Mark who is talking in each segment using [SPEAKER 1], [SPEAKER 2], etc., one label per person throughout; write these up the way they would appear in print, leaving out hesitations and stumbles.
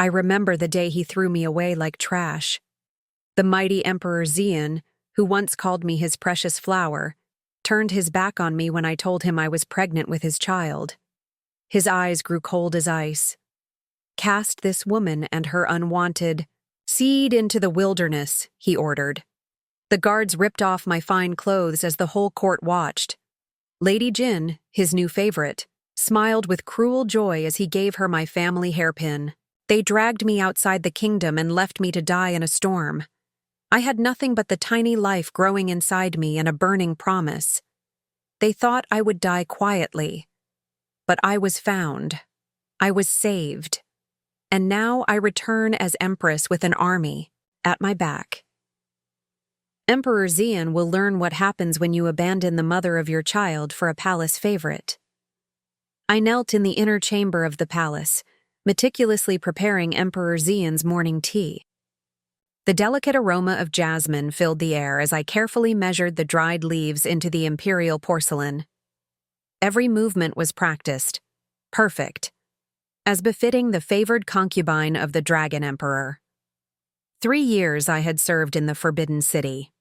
[SPEAKER 1] I remember the day he threw me away like trash. The mighty Emperor Xian, who once called me his precious flower, turned his back on me when I told him I was pregnant with his child. His eyes grew cold as ice. "Cast this woman and her unwanted seed into the wilderness," he ordered. The guards ripped off my fine clothes as the whole court watched. Lady Jin, his new favorite, smiled with cruel joy as he gave her my family hairpin. They dragged me outside the kingdom and left me to die in a storm. I had nothing but the tiny life growing inside me and a burning promise. They thought I would die quietly. But I was found. I was saved. And now I return as Empress with an army at my back. Emperor Xian will learn what happens when you abandon the mother of your child for a palace favorite. I knelt in the inner chamber of the palace, meticulously preparing Emperor Xian's morning tea. The delicate aroma of jasmine filled the air as I carefully measured the dried leaves into the imperial porcelain. Every movement was practiced, perfect, as befitting the favored concubine of the Dragon Emperor. 3 years I had served in the Forbidden City.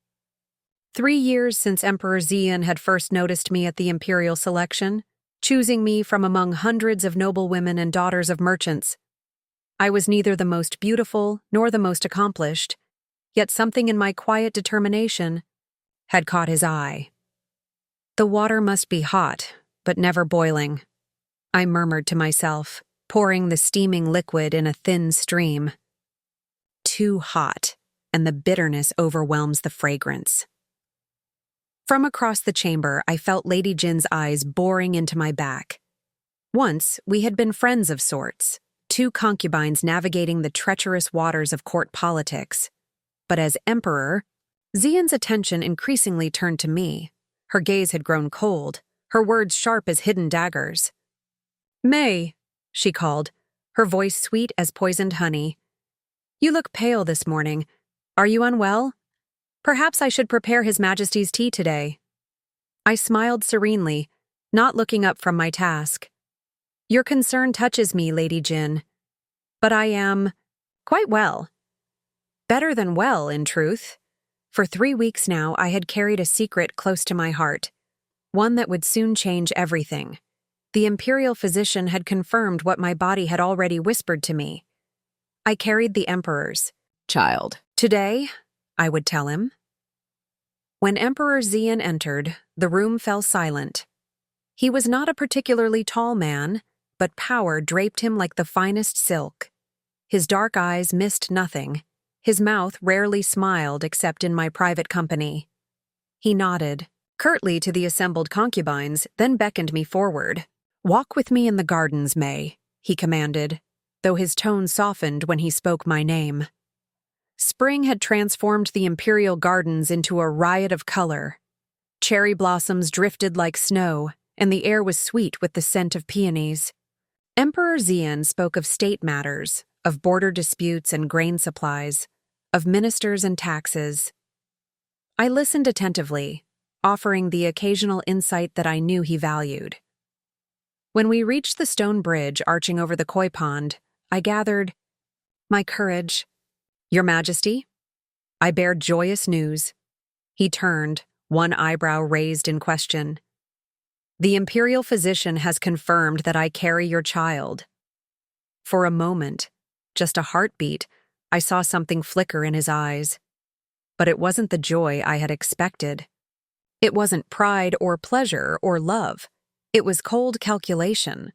[SPEAKER 1] 3 years since Emperor Xian had first noticed me at the imperial selection, choosing me from among hundreds of noble women and daughters of merchants. I was neither the most beautiful nor the most accomplished, yet something in my quiet determination had caught his eye. "The water must be hot, but never boiling," I murmured to myself, pouring the steaming liquid in a thin stream. Too hot, and the bitterness overwhelms the fragrance. From across the chamber, I felt Lady Jin's eyes boring into my back. Once, we had been friends of sorts, 2 concubines navigating the treacherous waters of court politics. But as emperor, Xian's attention increasingly turned to me. Her gaze had grown cold, her words sharp as hidden daggers. "May," she called, her voice sweet as poisoned honey. "You look pale this morning. Are you unwell? Perhaps I should prepare His Majesty's tea today." I smiled serenely, not looking up from my task. "Your concern touches me, Lady Jin. But I am quite well. Better than well, in truth. For 3 weeks now, I had carried a secret close to my heart, one that would soon change everything. The imperial physician had confirmed what my body had already whispered to me. I carried the Emperor's child. "Today," I would tell him. When Emperor Xian entered, the room fell silent. He was not a particularly tall man, but power draped him like the finest silk. His dark eyes missed nothing. His mouth rarely smiled except in my private company. He nodded curtly to the assembled concubines, then beckoned me forward. "Walk with me in the gardens, May," he commanded, though his tone softened when he spoke my name. Spring had transformed the imperial gardens into a riot of color. Cherry blossoms drifted like snow, and the air was sweet with the scent of peonies. Emperor Xian spoke of state matters, of border disputes and grain supplies, of ministers and taxes. I listened attentively, offering the occasional insight that I knew he valued. When we reached the stone bridge arching over the koi pond, I gathered my courage. "Your Majesty, I bear joyous news." He turned, one eyebrow raised in question. "The imperial physician has confirmed that I carry your child." For a moment, just a heartbeat, I saw something flicker in his eyes. But it wasn't the joy I had expected. It wasn't pride or pleasure or love. It was cold calculation.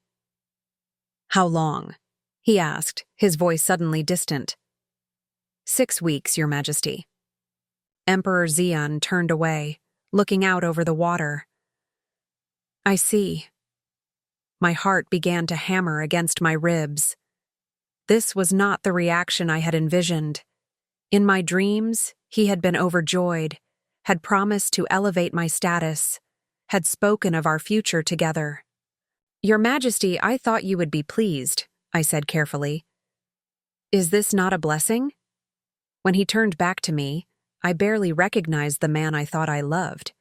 [SPEAKER 1] "How long?" he asked, his voice suddenly distant. 6 weeks, Your Majesty." Emperor Xian turned away, looking out over the water. "I see." My heart began to hammer against my ribs. This was not the reaction I had envisioned. In my dreams, he had been overjoyed, had promised to elevate my status, had spoken of our future together. "Your Majesty, I thought you would be pleased," I said carefully. "Is this not a blessing?" When he turned back to me, I barely recognized the man I thought I loved.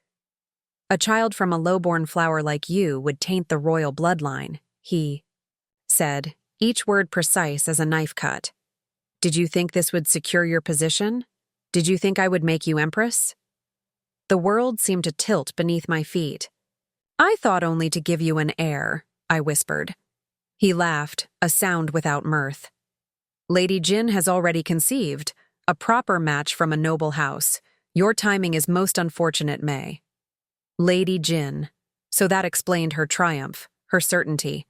[SPEAKER 1] "A child from a low-born flower like you would taint the royal bloodline," he said, each word precise as a knife cut. Did you think this would secure your position? Did you think I would make you Empress? The world seemed to tilt beneath my feet. I thought only to give you an heir, I whispered. He laughed, a sound without mirth. Lady Jin has already conceived, a proper match from a noble house. Your timing is most unfortunate, May. Lady Jin. So that explained her triumph, her certainty.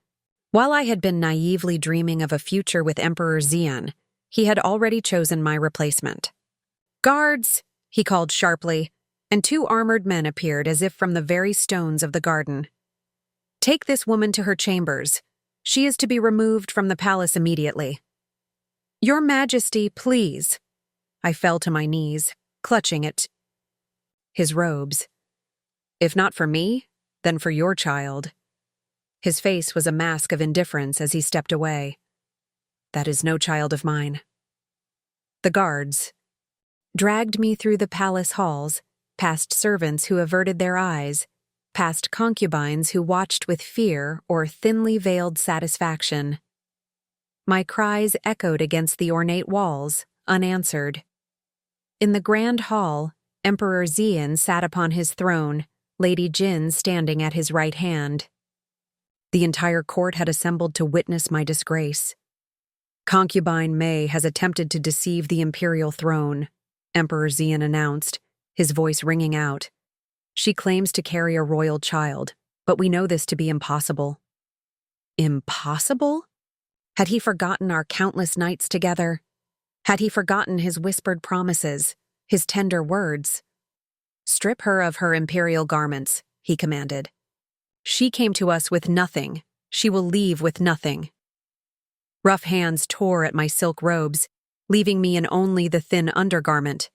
[SPEAKER 1] While I had been naively dreaming of a future with Emperor Xian, he had already chosen my replacement. Guards, he called sharply, and 2 armored men appeared as if from the very stones of the garden. Take this woman to her chambers. She is to be removed from the palace immediately. Your Majesty, please. I fell to my knees, clutching at his robes. If not for me, then for your child. His face was a mask of indifference as he stepped away. That is no child of mine. The guards dragged me through the palace halls, past servants who averted their eyes, past concubines who watched with fear or thinly veiled satisfaction. My cries echoed against the ornate walls, unanswered. In the grand hall, Emperor Xian sat upon his throne, Lady Jin standing at his right hand. The entire court had assembled to witness my disgrace. Concubine May has attempted to deceive the imperial throne, Emperor Xian announced, his voice ringing out. She claims to carry a royal child, but we know this to be impossible. Impossible? Had he forgotten our countless nights together? Had he forgotten his whispered promises, his tender words? Strip her of her imperial garments, he commanded. She came to us with nothing. She will leave with nothing. Rough hands tore at my silk robes, leaving me in only the thin undergarment.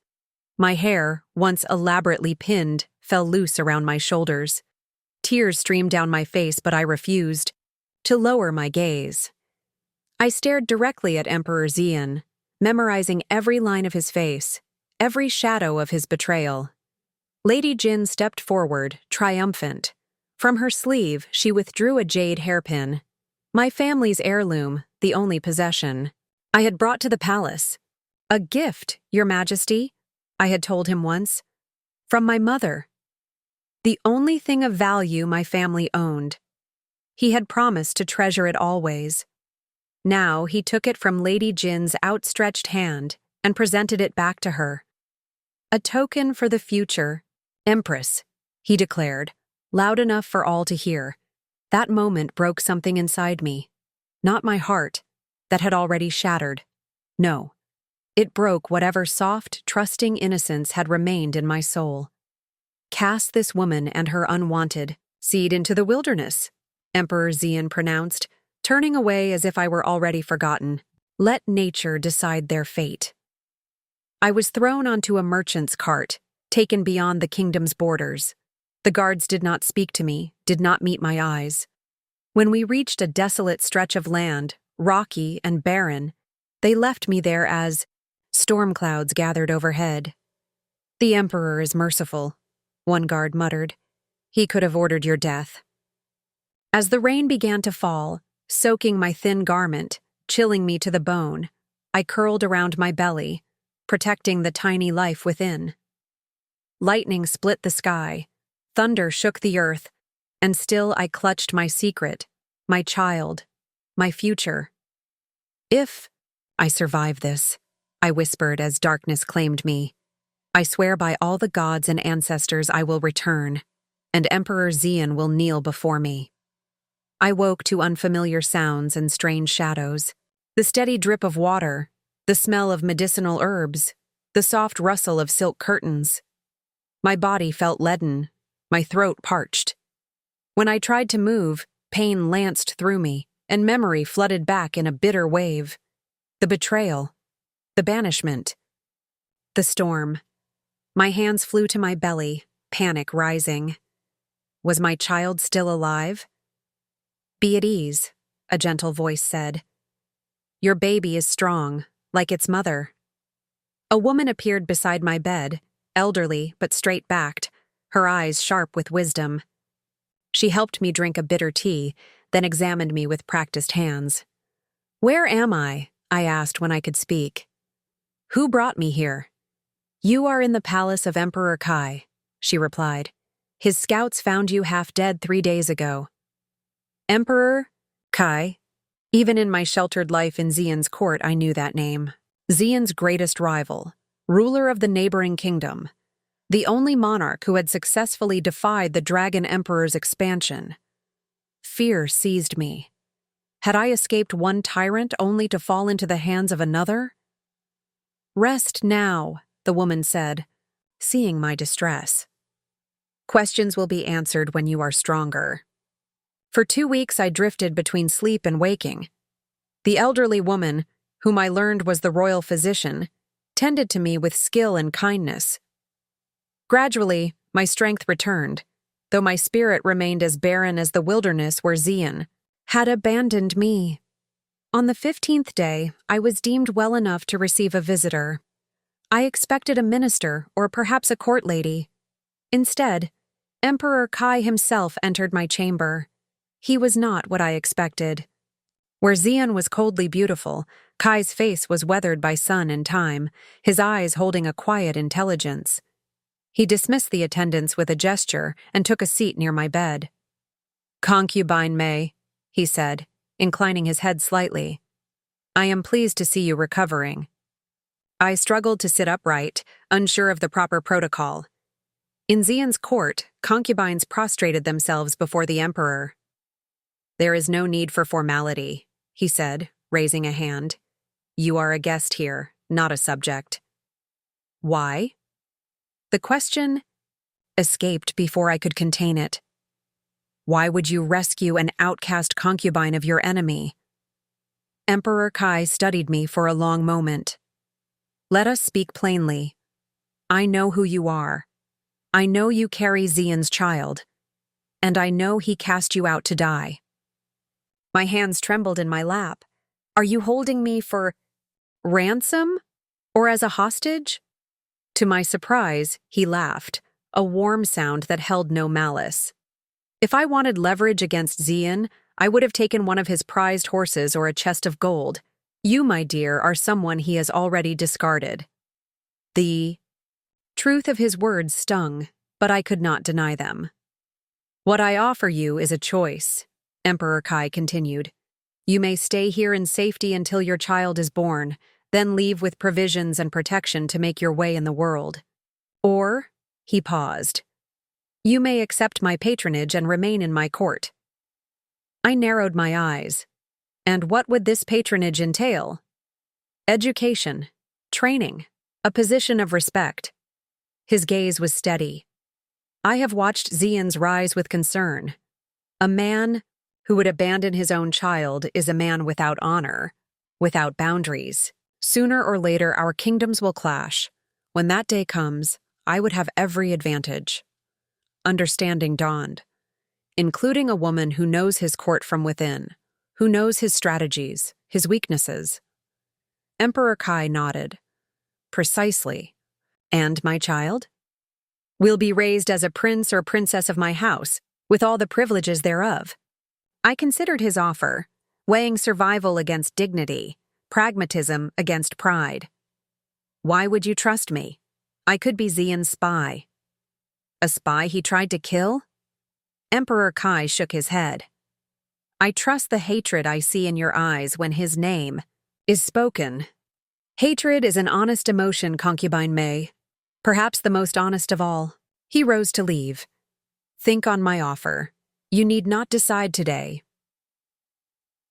[SPEAKER 1] My hair, once elaborately pinned, fell loose around my shoulders. Tears streamed down my face, but I refused to lower my gaze. I stared directly at Emperor Xian, memorizing every line of his face, every shadow of his betrayal. Lady Jin stepped forward, triumphant. From her sleeve, she withdrew a jade hairpin. My family's heirloom, the only possession, I had brought to the palace. A gift, Your Majesty, I had told him once. From my mother. The only thing of value my family owned. He had promised to treasure it always. Now he took it from Lady Jin's outstretched hand and presented it back to her. A token for the future. Empress, he declared, loud enough for all to hear. That moment broke something inside me. Not my heart, that had already shattered. No. It broke whatever soft, trusting innocence had remained in my soul. Cast this woman and her unwanted seed into the wilderness, Emperor Xian pronounced, turning away as if I were already forgotten. Let nature decide their fate. I was thrown onto a merchant's cart, taken beyond the kingdom's borders. The guards did not speak to me, did not meet my eyes. When we reached a desolate stretch of land, rocky and barren, they left me there as storm clouds gathered overhead. The Emperor is merciful, one guard muttered. He could have ordered your death. As the rain began to fall, soaking my thin garment, chilling me to the bone, I curled around my belly, protecting the tiny life within. Lightning split the sky, thunder shook the earth, and still I clutched my secret, my child, my future. If I survive this, I whispered as darkness claimed me, I swear by all the gods and ancestors I will return, and Emperor Xian will kneel before me. I woke to unfamiliar sounds and strange shadows, the steady drip of water, the smell of medicinal herbs, the soft rustle of silk curtains. My body felt leaden, my throat parched. When I tried to move, pain lanced through me, and memory flooded back in a bitter wave. The betrayal, the banishment, the storm. My hands flew to my belly, panic rising. Was my child still alive? Be at ease, a gentle voice said. Your baby is strong, like its mother. A woman appeared beside my bed, elderly but straight-backed, her eyes sharp with wisdom. She helped me drink a bitter tea, then examined me with practiced hands. "Where am I?" I asked when I could speak. "Who brought me here?" "You are in the palace of Emperor Kai," she replied. "His scouts found you half dead 3 days ago." Emperor Kai? Even in my sheltered life in Xian's court, I knew that name. Xian's greatest rival, ruler of the neighboring kingdom, the only monarch who had successfully defied the Dragon Emperor's expansion. Fear seized me. Had I escaped one tyrant only to fall into the hands of another? "Rest now," the woman said, seeing my distress. "Questions will be answered when you are stronger." For 2 weeks I drifted between sleep and waking. The elderly woman, whom I learned was the royal physician, tended to me with skill and kindness. Gradually, my strength returned, though my spirit remained as barren as the wilderness where Xian had abandoned me. On the 15th day, I was deemed well enough to receive a visitor. I expected a minister or perhaps a court lady. Instead, Emperor Kai himself entered my chamber. He was not what I expected. Where Xian was coldly beautiful, Kai's face was weathered by sun and time, his eyes holding a quiet intelligence. He dismissed the attendants with a gesture and took a seat near my bed. "Concubine May," he said, inclining his head slightly. "I am pleased to see you recovering." I struggled to sit upright, unsure of the proper protocol. In Xian's court, concubines prostrated themselves before the emperor. "There is no need for formality," he said, raising a hand. "You are a guest here, not a subject." "Why?" The question escaped before I could contain it. "Why would you rescue an outcast concubine of your enemy?" Emperor Kai studied me for a long moment. "Let us speak plainly. I know who you are. I know you carry Xian's child. And I know he cast you out to die." My hands trembled in my lap. "Are you holding me for ransom? Or as a hostage?" To my surprise, he laughed, a warm sound that held no malice. "If I wanted leverage against Xian, I would have taken one of his prized horses or a chest of gold. You, my dear, are someone he has already discarded." The truth of his words stung, but I could not deny them. "What I offer you is a choice," Emperor Kai continued. "You may stay here in safety until your child is born, then leave with provisions and protection to make your way in the world. Or," he paused, "you may accept my patronage and remain in my court." I narrowed my eyes. And what would this patronage entail? Education, training, a position of respect. His gaze was steady. "I have watched Xian's rise with concern. A man who would abandon his own child is a man without honor, without boundaries. Sooner or later, our kingdoms will clash. When that day comes, I would have every advantage." Understanding dawned, including a woman who knows his court from within, who knows his strategies, his weaknesses. Emperor Kai nodded. "Precisely. And my child? Will be raised as a prince or princess of my house, with all the privileges thereof." I considered his offer, weighing survival against dignity, pragmatism against pride. "Why would you trust me? I could be Xian's spy." "A spy he tried to kill?" Emperor Kai shook his head. "I trust the hatred I see in your eyes when his name is spoken." "Hatred is an honest emotion, Concubine May. Perhaps the most honest of all." He rose to leave. "Think on my offer. You need not decide today."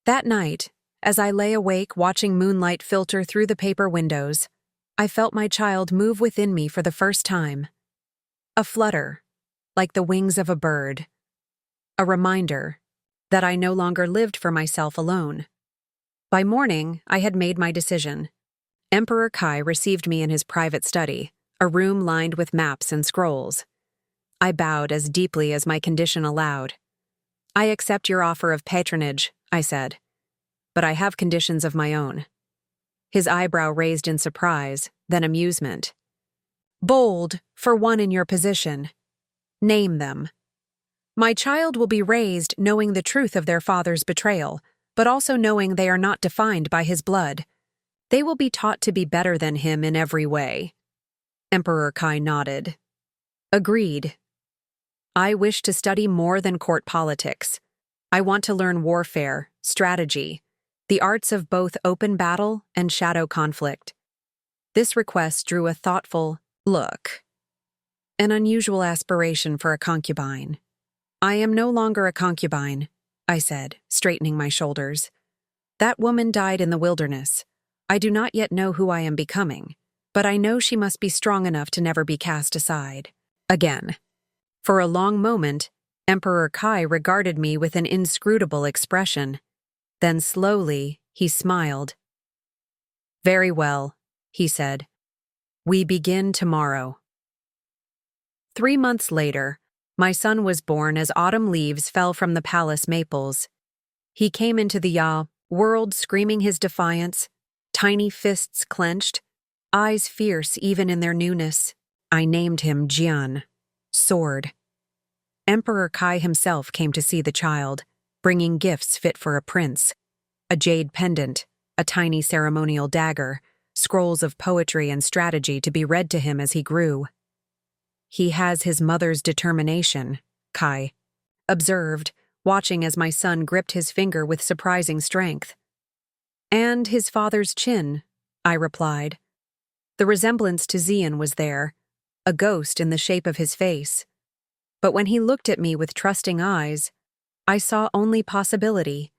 [SPEAKER 1] That night, as I lay awake watching moonlight filter through the paper windows, I felt my child move within me for the first time. A flutter, like the wings of a bird. A reminder that I no longer lived for myself alone. By morning, I had made my decision. Emperor Kai received me in his private study, a room lined with maps and scrolls. I bowed as deeply as my condition allowed. "I accept your offer of patronage," I said, "but I have conditions of my own." His eyebrow raised in surprise, then amusement. "Bold, for one in your position. Name them." "My child will be raised knowing the truth of their father's betrayal, but also knowing they are not defined by his blood. They will be taught to be better than him in every way. Emperor Kai nodded. Agreed. I wish to study more than court politics. I want to learn warfare, strategy, the arts of both open battle and shadow conflict. This request drew a thoughtful look. An unusual aspiration for a concubine. I am no longer a concubine, I said, straightening my shoulders. That woman died in the wilderness. I do not yet know who I am becoming, but I know she must be strong enough to never be cast aside. Again. For a long moment, Emperor Kai regarded me with an inscrutable expression. Then slowly, he smiled. Very well, he said. We begin tomorrow. 3 months later, my son was born as autumn leaves fell from the palace maples. He came into the world screaming his defiance, tiny fists clenched, eyes fierce even in their newness. I named him Jian, Sword. Emperor Kai himself came to see the child, bringing gifts fit for a prince. A jade pendant, a tiny ceremonial dagger, scrolls of poetry and strategy to be read to him as he grew. He has his mother's determination, Kai observed, watching as my son gripped his finger with surprising strength. And his father's chin, I replied. The resemblance to Xian was there, a ghost in the shape of his face. But when he looked at me with trusting eyes, I saw only possibility,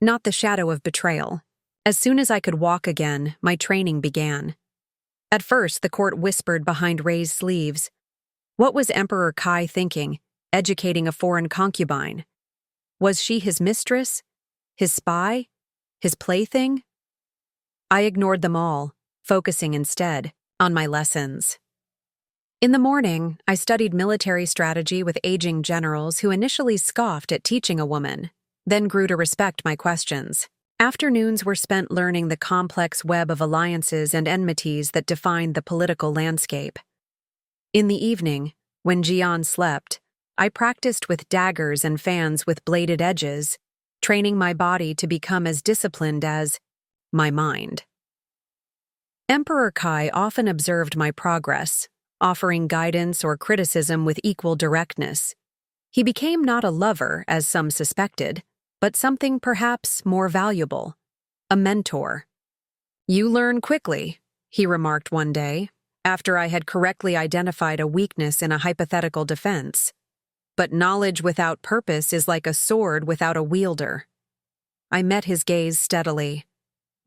[SPEAKER 1] not the shadow of betrayal. As soon as I could walk again, my training began. At first, the court whispered behind raised sleeves. What was Emperor Kai thinking, educating a foreign concubine? Was she his mistress? His spy? His plaything? I ignored them all, focusing instead on my lessons. In the morning, I studied military strategy with aging generals who initially scoffed at teaching a woman, then grew to respect my questions. Afternoons were spent learning the complex web of alliances and enmities that defined the political landscape. In the evening, when Jian slept, I practiced with daggers and fans with bladed edges, training my body to become as disciplined as my mind. Emperor Kai often observed my progress, offering guidance or criticism with equal directness. He became not a lover, as some suspected, but something perhaps more valuable, a mentor. You learn quickly, he remarked one day, after I had correctly identified a weakness in a hypothetical defense. But knowledge without purpose is like a sword without a wielder. I met his gaze steadily.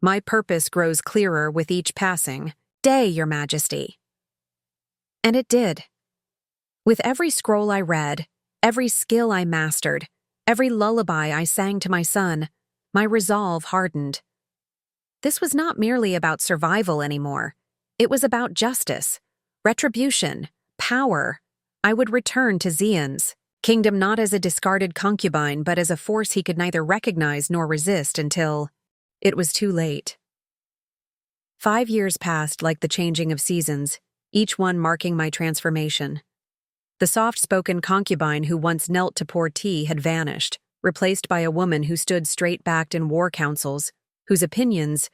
[SPEAKER 1] My purpose grows clearer with each passing day, Your Majesty. And it did. With every scroll I read, every skill I mastered, every lullaby I sang to my son, my resolve hardened. This was not merely about survival anymore. It was about justice, retribution, power. I would return to Xian's kingdom not as a discarded concubine, but as a force he could neither recognize nor resist until it was too late. 5 years passed like the changing of seasons, each one marking my transformation. The soft-spoken concubine who once knelt to pour tea had vanished, replaced by a woman who stood straight-backed in war councils, whose opinions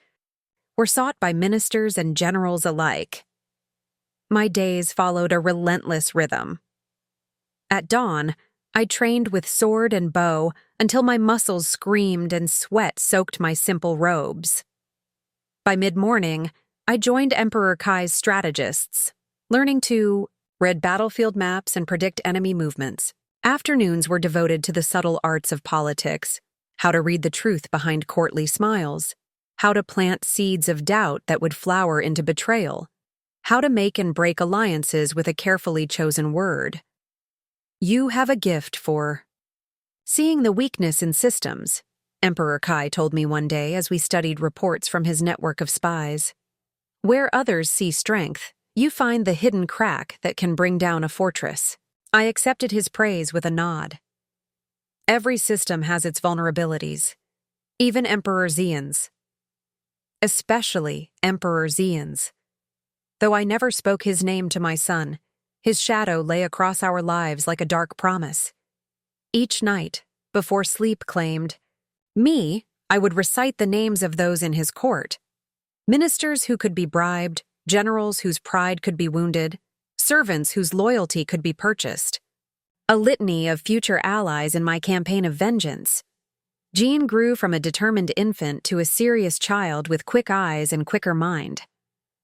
[SPEAKER 1] were sought by ministers and generals alike. My days followed a relentless rhythm. At dawn, I trained with sword and bow until my muscles screamed and sweat soaked my simple robes. By mid-morning, I joined Emperor Kai's strategists, learning to read battlefield maps and predict enemy movements. Afternoons were devoted to the subtle arts of politics, how to read the truth behind courtly smiles, how to plant seeds of doubt that would flower into betrayal, how to make and break alliances with a carefully chosen word. You have a gift for seeing the weakness in systems, Emperor Kai told me one day as we studied reports from his network of spies. Where others see strength, you find the hidden crack that can bring down a fortress. I accepted his praise with a nod. Every system has its vulnerabilities, even Emperor Xian's. Especially Emperor Xian's. Though I never spoke his name to my son, his shadow lay across our lives like a dark promise. Each night, before sleep claimed, me, I would recite the names of those in his court. Ministers who could be bribed, generals whose pride could be wounded, servants whose loyalty could be purchased. A litany of future allies in my campaign of vengeance. Jean grew from a determined infant to a serious child with quick eyes and quicker mind.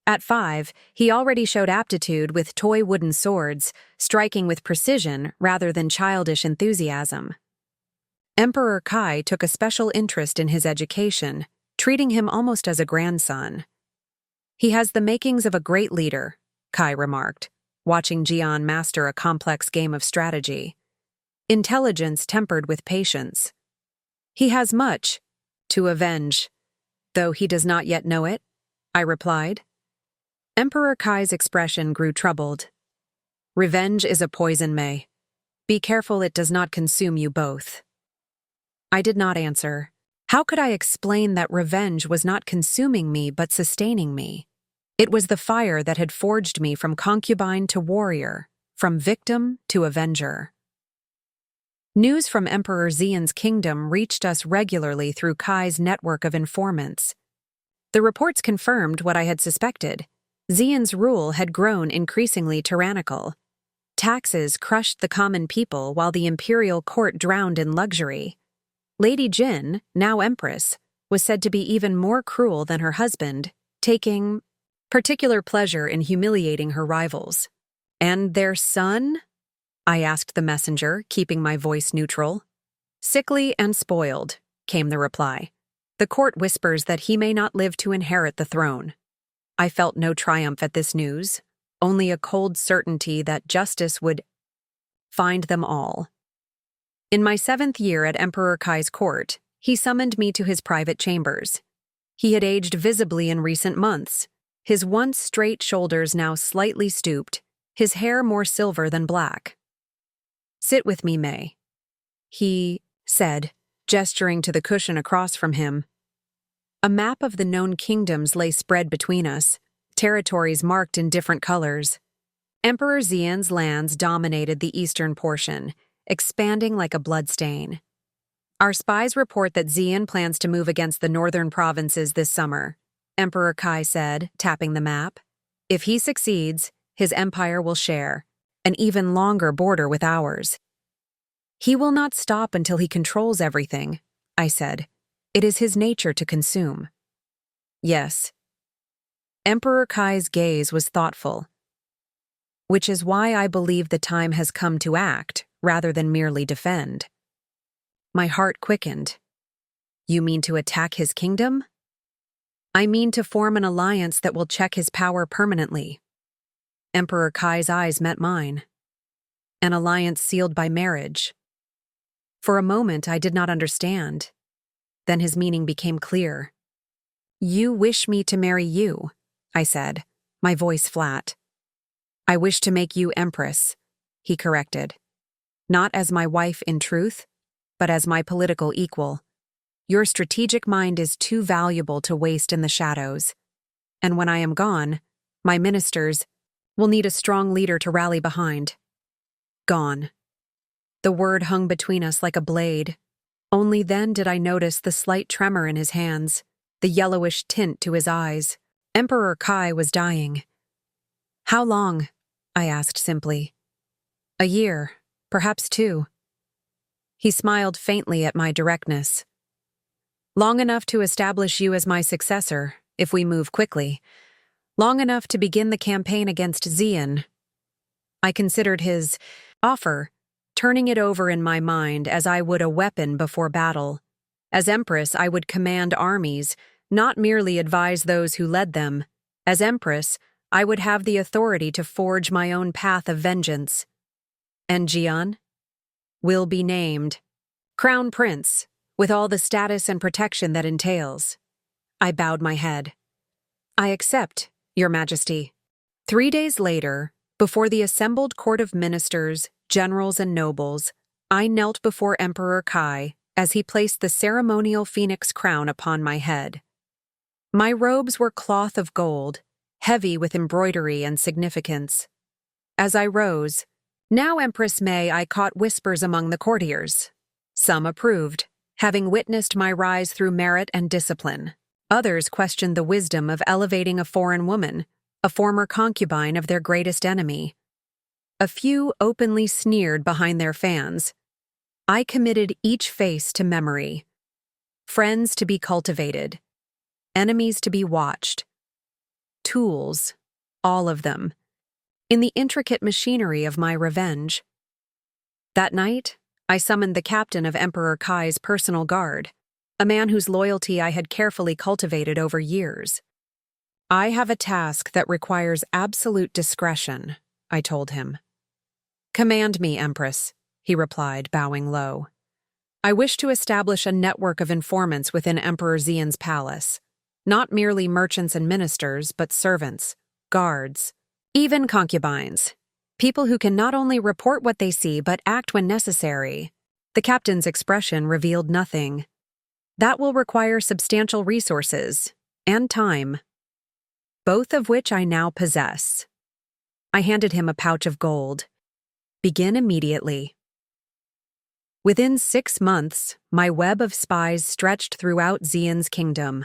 [SPEAKER 1] At 5, he already showed aptitude with toy wooden swords, striking with precision rather than childish enthusiasm. Emperor Kai took a special interest in his education, treating him almost as a grandson. "He has the makings of a great leader," Kai remarked, watching Jian master a complex game of strategy. "Intelligence tempered with patience. He has much to avenge, though he does not yet know it," I replied. Emperor Kai's expression grew troubled. "Revenge is a poison, Mei. Be careful it does not consume you both." I did not answer. How could I explain that revenge was not consuming me but sustaining me? It was the fire that had forged me from concubine to warrior, from victim to avenger. News from Emperor Xian's kingdom reached us regularly through Kai's network of informants. The reports confirmed what I had suspected. Xian's rule had grown increasingly tyrannical. Taxes crushed the common people while the imperial court drowned in luxury. Lady Jin, now Empress, was said to be even more cruel than her husband, taking particular pleasure in humiliating her rivals. "And their son?" I asked the messenger, keeping my voice neutral. "Sickly and spoiled," came the reply. "The court whispers that he may not live to inherit the throne." I felt no triumph at this news, only a cold certainty that justice would find them all. In my 7th year at Emperor Kai's court, he summoned me to his private chambers. He had aged visibly in recent months, his once straight shoulders now slightly stooped, his hair more silver than black. "Sit with me, Mei," he said, gesturing to the cushion across from him. A map of the known kingdoms lay spread between us, territories marked in different colors. Emperor Xian's lands dominated the eastern portion, expanding like a bloodstain. "Our spies report that Xian plans to move against the northern provinces this summer," Emperor Kai said, tapping the map. "If he succeeds, his empire will share an even longer border with ours." "He will not stop until he controls everything," I said. "It is his nature to consume." "Yes." Emperor Kai's gaze was thoughtful. "Which is why I believe the time has come to act, rather than merely defend." My heart quickened. "You mean to attack his kingdom?" "I mean to form an alliance that will check his power permanently." Emperor Kai's eyes met mine. "An alliance sealed by marriage." For a moment I did not understand. Then his meaning became clear. "You wish me to marry you," I said, my voice flat. "I wish to make you Empress," he corrected. "Not as my wife in truth, but as my political equal. Your strategic mind is too valuable to waste in the shadows. And when I am gone, my ministers will need a strong leader to rally behind." Gone. The word hung between us like a blade. Only then did I notice the slight tremor in his hands, the yellowish tint to his eyes. Emperor Kai was dying. "How long?" I asked simply. "A year, perhaps 2. He smiled faintly at my directness. "Long enough to establish you as my successor, if we move quickly. Long enough to begin the campaign against Xian." I considered his offer, turning it over in my mind as I would a weapon before battle. As Empress, I would command armies, not merely advise those who led them. As Empress, I would have the authority to forge my own path of vengeance. "And Jian?" "Will be named Crown Prince, with all the status and protection that entails." I bowed my head. "I accept, Your Majesty." 3 days later, before the assembled court of ministers, generals, and nobles, I knelt before Emperor Kai as he placed the ceremonial phoenix crown upon my head. My robes were cloth of gold, heavy with embroidery and significance. As I rose, "Now Empress Mei," I caught whispers among the courtiers. Some approved, having witnessed my rise through merit and discipline. Others questioned the wisdom of elevating a foreign woman, a former concubine of their greatest enemy. A few openly sneered behind their fans. I committed each face to memory. Friends to be cultivated. Enemies to be watched. Tools, all of them, in the intricate machinery of my revenge. That night, I summoned the captain of Emperor Kai's personal guard, a man whose loyalty I had carefully cultivated over years. I have a task that requires absolute discretion, I told him. Command me, Empress, he replied, bowing low. I wish to establish a network of informants within Emperor Xian's palace. Not merely merchants and ministers, but servants, guards, even concubines. People who can not only report what they see, but act when necessary. The captain's expression revealed nothing. That will require substantial resources and time, both of which I now possess. I handed him a pouch of gold. Begin immediately. Within 6 months, my web of spies stretched throughout Xian's kingdom.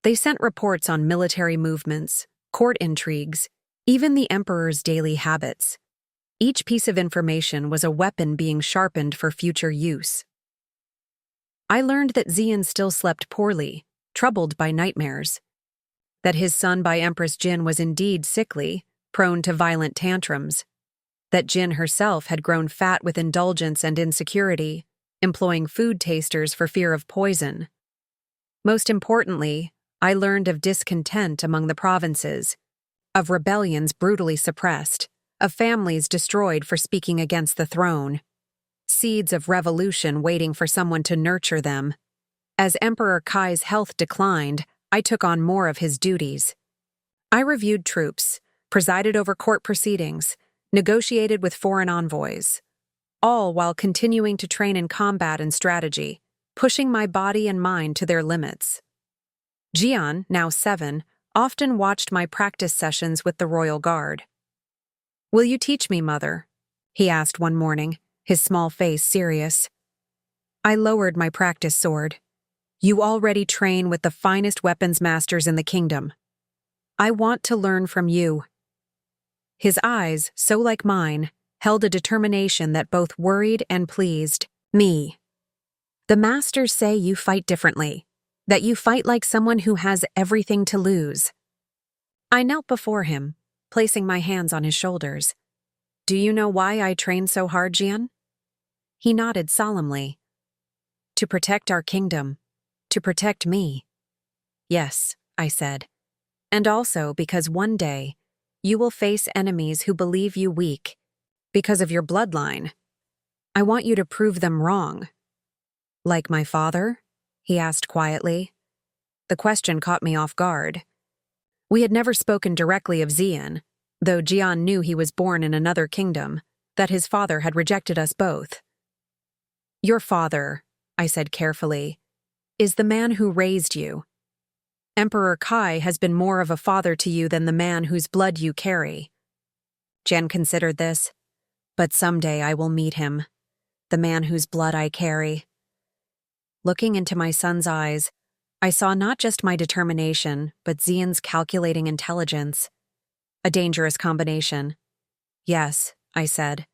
[SPEAKER 1] They sent reports on military movements, court intrigues, even the emperor's daily habits. Each piece of information was a weapon being sharpened for future use. I learned that Xian still slept poorly, troubled by nightmares. That his son by Empress Jin was indeed sickly, prone to violent tantrums. That Jin herself had grown fat with indulgence and insecurity, employing food tasters for fear of poison. Most importantly, I learned of discontent among the provinces, of rebellions brutally suppressed, of families destroyed for speaking against the throne, seeds of revolution waiting for someone to nurture them. As Emperor Kai's health declined, I took on more of his duties. I reviewed troops, presided over court proceedings, negotiated with foreign envoys, all while continuing to train in combat and strategy, pushing my body and mind to their limits. Jian, now 7, often watched my practice sessions with the royal guard. Will you teach me, mother? He asked one morning, his small face serious. I lowered my practice sword. You already train with the finest weapons masters in the kingdom. I want to learn from you. His eyes, so like mine, held a determination that both worried and pleased me. The masters say you fight differently, that you fight like someone who has everything to lose. I knelt before him, placing my hands on his shoulders. Do you know why I train so hard, Jian? He nodded solemnly. To protect our kingdom, to protect me. Yes, I said. And also because one day, you will face enemies who believe you weak, because of your bloodline. I want you to prove them wrong. Like my father? He asked quietly. The question caught me off guard. We had never spoken directly of Xian, though Jian knew he was born in another kingdom, that his father had rejected us both. Your father, I said carefully, is the man who raised you. Emperor Kai has been more of a father to you than the man whose blood you carry. Jian considered this. But someday I will meet him, the man whose blood I carry. Looking into my son's eyes, I saw not just my determination, but Xian's calculating intelligence. A dangerous combination. Yes, I said.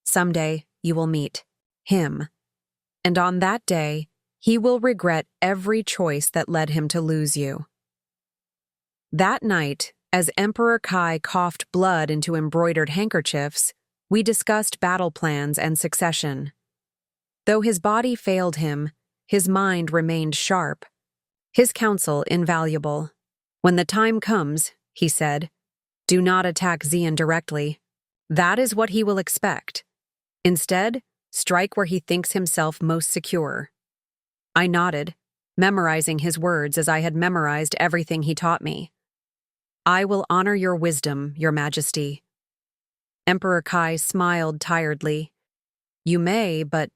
[SPEAKER 1] Someday you will meet him. And on that day, he will regret every choice that led him to lose you. That night, as Emperor Kai coughed blood into embroidered handkerchiefs, we discussed battle plans and succession. Though his body failed him, his mind remained sharp. His counsel invaluable. When the time comes, he said, do not attack Xian directly. That is what he will expect. Instead, strike where he thinks himself most secure. I nodded, memorizing his words as I had memorized everything he taught me. I will honor your wisdom, Your Majesty. Emperor Kai smiled tiredly. You may, but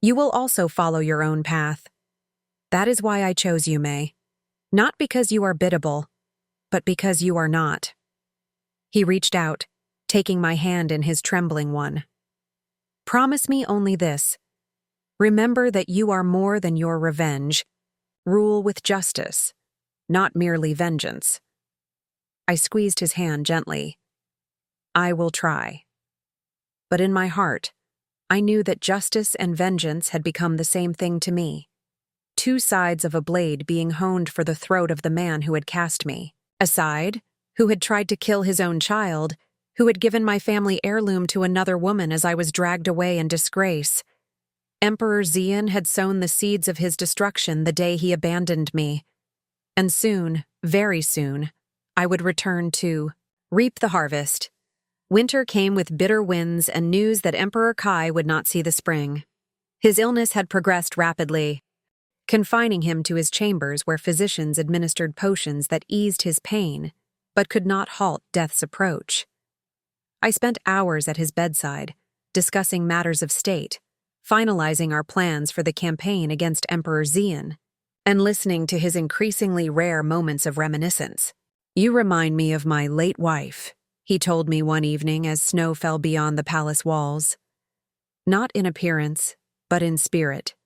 [SPEAKER 1] you will also follow your own path. That is why I chose you, May. Not because you are biddable, but because you are not. He reached out, taking my hand in his trembling one. Promise me only this. Remember that you are more than your revenge. Rule with justice, not merely vengeance. I squeezed his hand gently. I will try. But in my heart, I knew that justice and vengeance had become the same thing to me. Two sides of a blade being honed for the throat of the man who had cast me. A side, who had tried to kill his own child, who had given my family heirloom to another woman as I was dragged away in disgrace. Emperor Xian had sown the seeds of his destruction the day he abandoned me. And soon, very soon, I would return to reap the harvest. Winter came with bitter winds and news that Emperor Kai would not see the spring. His illness had progressed rapidly, confining him to his chambers where physicians administered potions that eased his pain, but could not halt death's approach. I spent hours at his bedside, discussing matters of state, finalizing our plans for the campaign against Emperor Xian, and listening to his increasingly rare moments of reminiscence. "You remind me of my late wife," he told me one evening as snow fell beyond the palace walls. Not in appearance, but in spirit.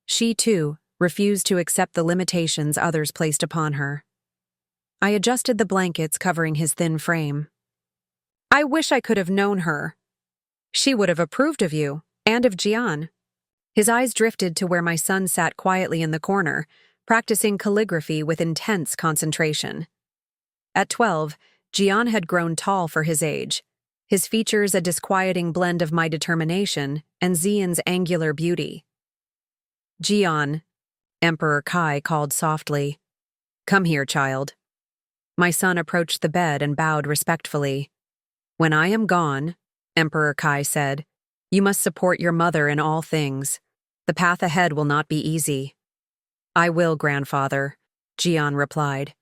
[SPEAKER 1] She, too, refused to accept the limitations others placed upon her. I adjusted the blankets covering his thin frame. "I wish I could have known her. She would have approved of you, and of Jian." His eyes drifted to where my son sat quietly in the corner, practicing calligraphy with intense concentration. At 12, Jian had grown tall for his age, his features a disquieting blend of my determination and Xian's angular beauty. "Jian," Emperor Kai called softly. "Come here, child." My son approached the bed and bowed respectfully. "When I am gone," Emperor Kai said, "you must support your mother in all things. The path ahead will not be easy." "I will, grandfather," Jian replied.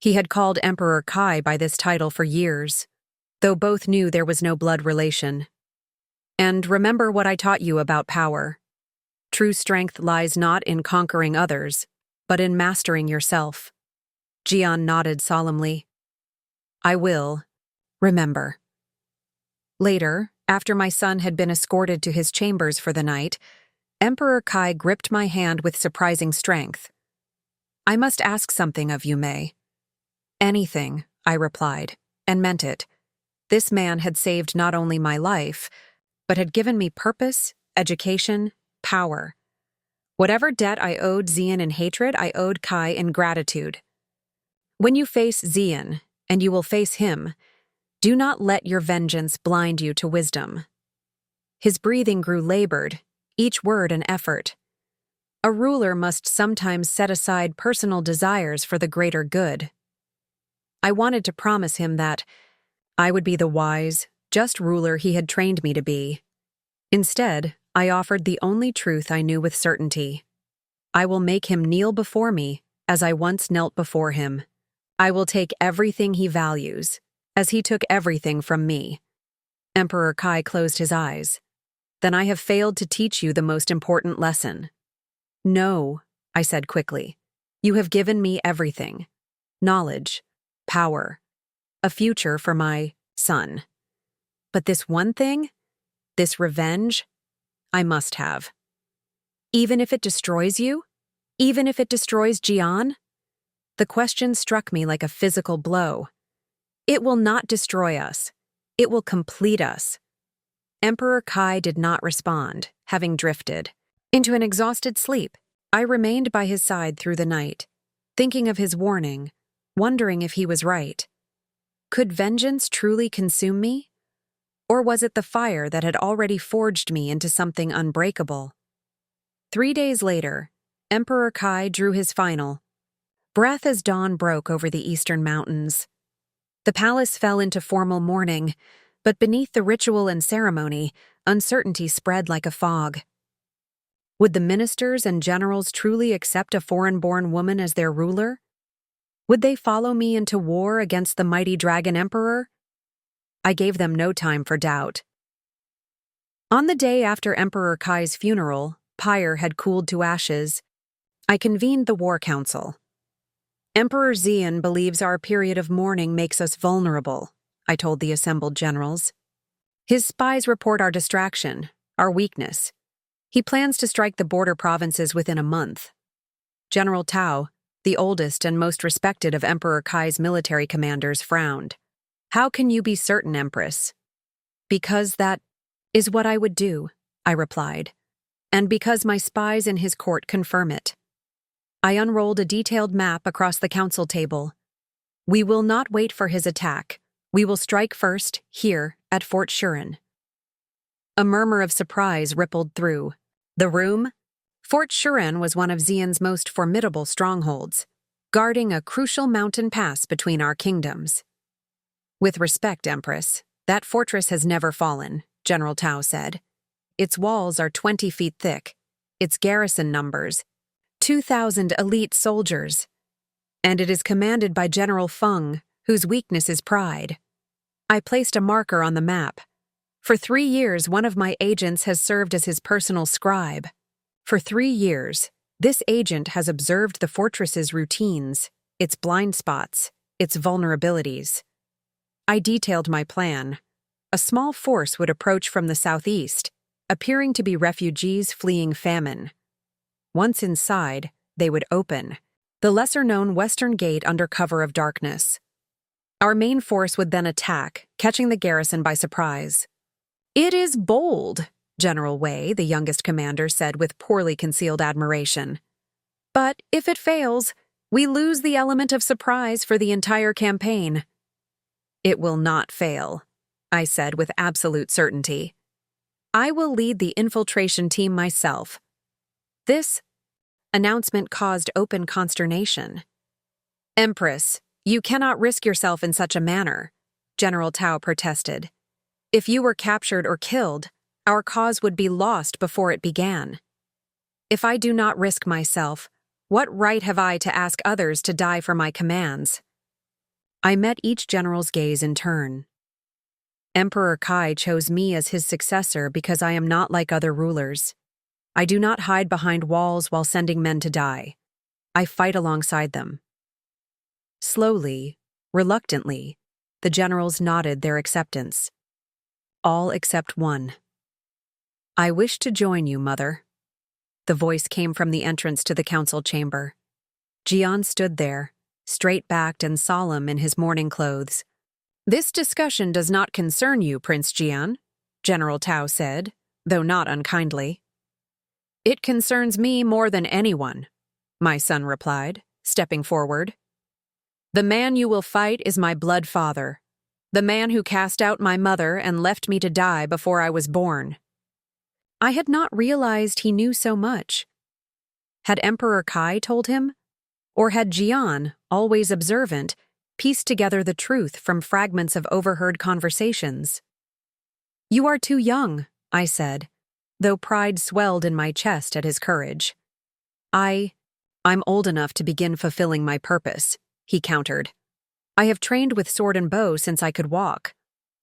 [SPEAKER 1] He had called Emperor Kai by this title for years, though both knew there was no blood relation. "And remember what I taught you about power. True strength lies not in conquering others, but in mastering yourself." Jian nodded solemnly. "I will remember." Later, after my son had been escorted to his chambers for the night, Emperor Kai gripped my hand with surprising strength. "I must ask something of you, Mei." "Anything," I replied, and meant it. This man had saved not only my life, but had given me purpose, education, power. Whatever debt I owed Xian in hatred, I owed Kai in gratitude. "When you face Xian, and you will face him, do not let your vengeance blind you to wisdom." His breathing grew labored, each word an effort. A ruler must sometimes set aside personal desires for the greater good. I wanted to promise him that I would be the wise, just ruler he had trained me to be. Instead, I offered the only truth I knew with certainty. I will make him kneel before me as I once knelt before him. I will take everything he values, as he took everything from me. Emperor Kai closed his eyes. "Then I have failed to teach you the most important lesson." "No," I said quickly. "You have given me everything. Knowledge, power, a future for my son. But this one thing, this revenge, I must have. Even if it destroys you? Even if it destroys Jian?" The question struck me like a physical blow. "It will not destroy us. It will complete us." Emperor Kai did not respond, having drifted into an exhausted sleep. I remained by his side through the night, thinking of his warning, wondering if he was right. Could vengeance truly consume me? Or was it the fire that had already forged me into something unbreakable? 3 days later, Emperor Kai drew his final breath as dawn broke over the eastern mountains. The palace fell into formal mourning, but beneath the ritual and ceremony, uncertainty spread like a fog. Would the ministers and generals truly accept a foreign-born woman as their ruler? Would they follow me into war against the mighty dragon emperor? I gave them no time for doubt. On the day after Emperor Kai's funeral, pyre had cooled to ashes. I convened the war council. "Emperor Xian believes our period of mourning makes us vulnerable," I told the assembled generals. "His spies report our distraction, our weakness. He plans to strike the border provinces within a month. General Tao, the oldest and most respected of Emperor Kai's military commanders, frowned. How can you be certain, Empress? Because that is what I would do, I replied, and because my spies in his court confirm it. I unrolled a detailed map across the council table. We will not wait for his attack. We will strike first, here, at Fort Shuren. A murmur of surprise rippled through the room. Fort Shuren was one of Xian's most formidable strongholds, guarding a crucial mountain pass between our kingdoms. With respect, Empress, that fortress has never fallen, General Tao said. Its walls are 20 feet thick, its garrison numbers 2,000 elite soldiers, and it is commanded by General Feng, whose weakness is pride. I placed a marker on the map. For 3 years, one of my agents has served as his personal scribe. For 3 years, this agent has observed the fortress's routines, its blind spots, its vulnerabilities. I detailed my plan. A small force would approach from the southeast, appearing to be refugees fleeing famine. Once inside, they would open the lesser-known western gate under cover of darkness. Our main force would then attack, catching the garrison by surprise. It is bold, General Wei, the youngest commander, said with poorly concealed admiration. But if it fails, we lose the element of surprise for the entire campaign. It will not fail, I said with absolute certainty. I will lead the infiltration team myself. This announcement caused open consternation. Empress, you cannot risk yourself in such a manner, General Tao protested. If you were captured or killed, our cause would be lost before it began. If I do not risk myself, what right have I to ask others to die for my commands? I met each general's gaze in turn. Emperor Kai chose me as his successor because I am not like other rulers. I do not hide behind walls while sending men to die. I fight alongside them. Slowly, reluctantly, the generals nodded their acceptance. All except one. I wish to join you, Mother. The voice came from the entrance to the council chamber. Jian stood there, straight-backed and solemn in his mourning clothes. This discussion does not concern you, Prince Jian, General Tao said, though not unkindly. It concerns me more than anyone, my son replied, stepping forward. The man you will fight is my blood father, the man who cast out my mother and left me to die before I was born. I had not realized he knew so much. Had Emperor Kai told him? Or had Jian, always observant, pieced together the truth from fragments of overheard conversations? You are too young, I said, though pride swelled in my chest at his courage. I'm old enough to begin fulfilling my purpose, he countered. I have trained with sword and bow since I could walk.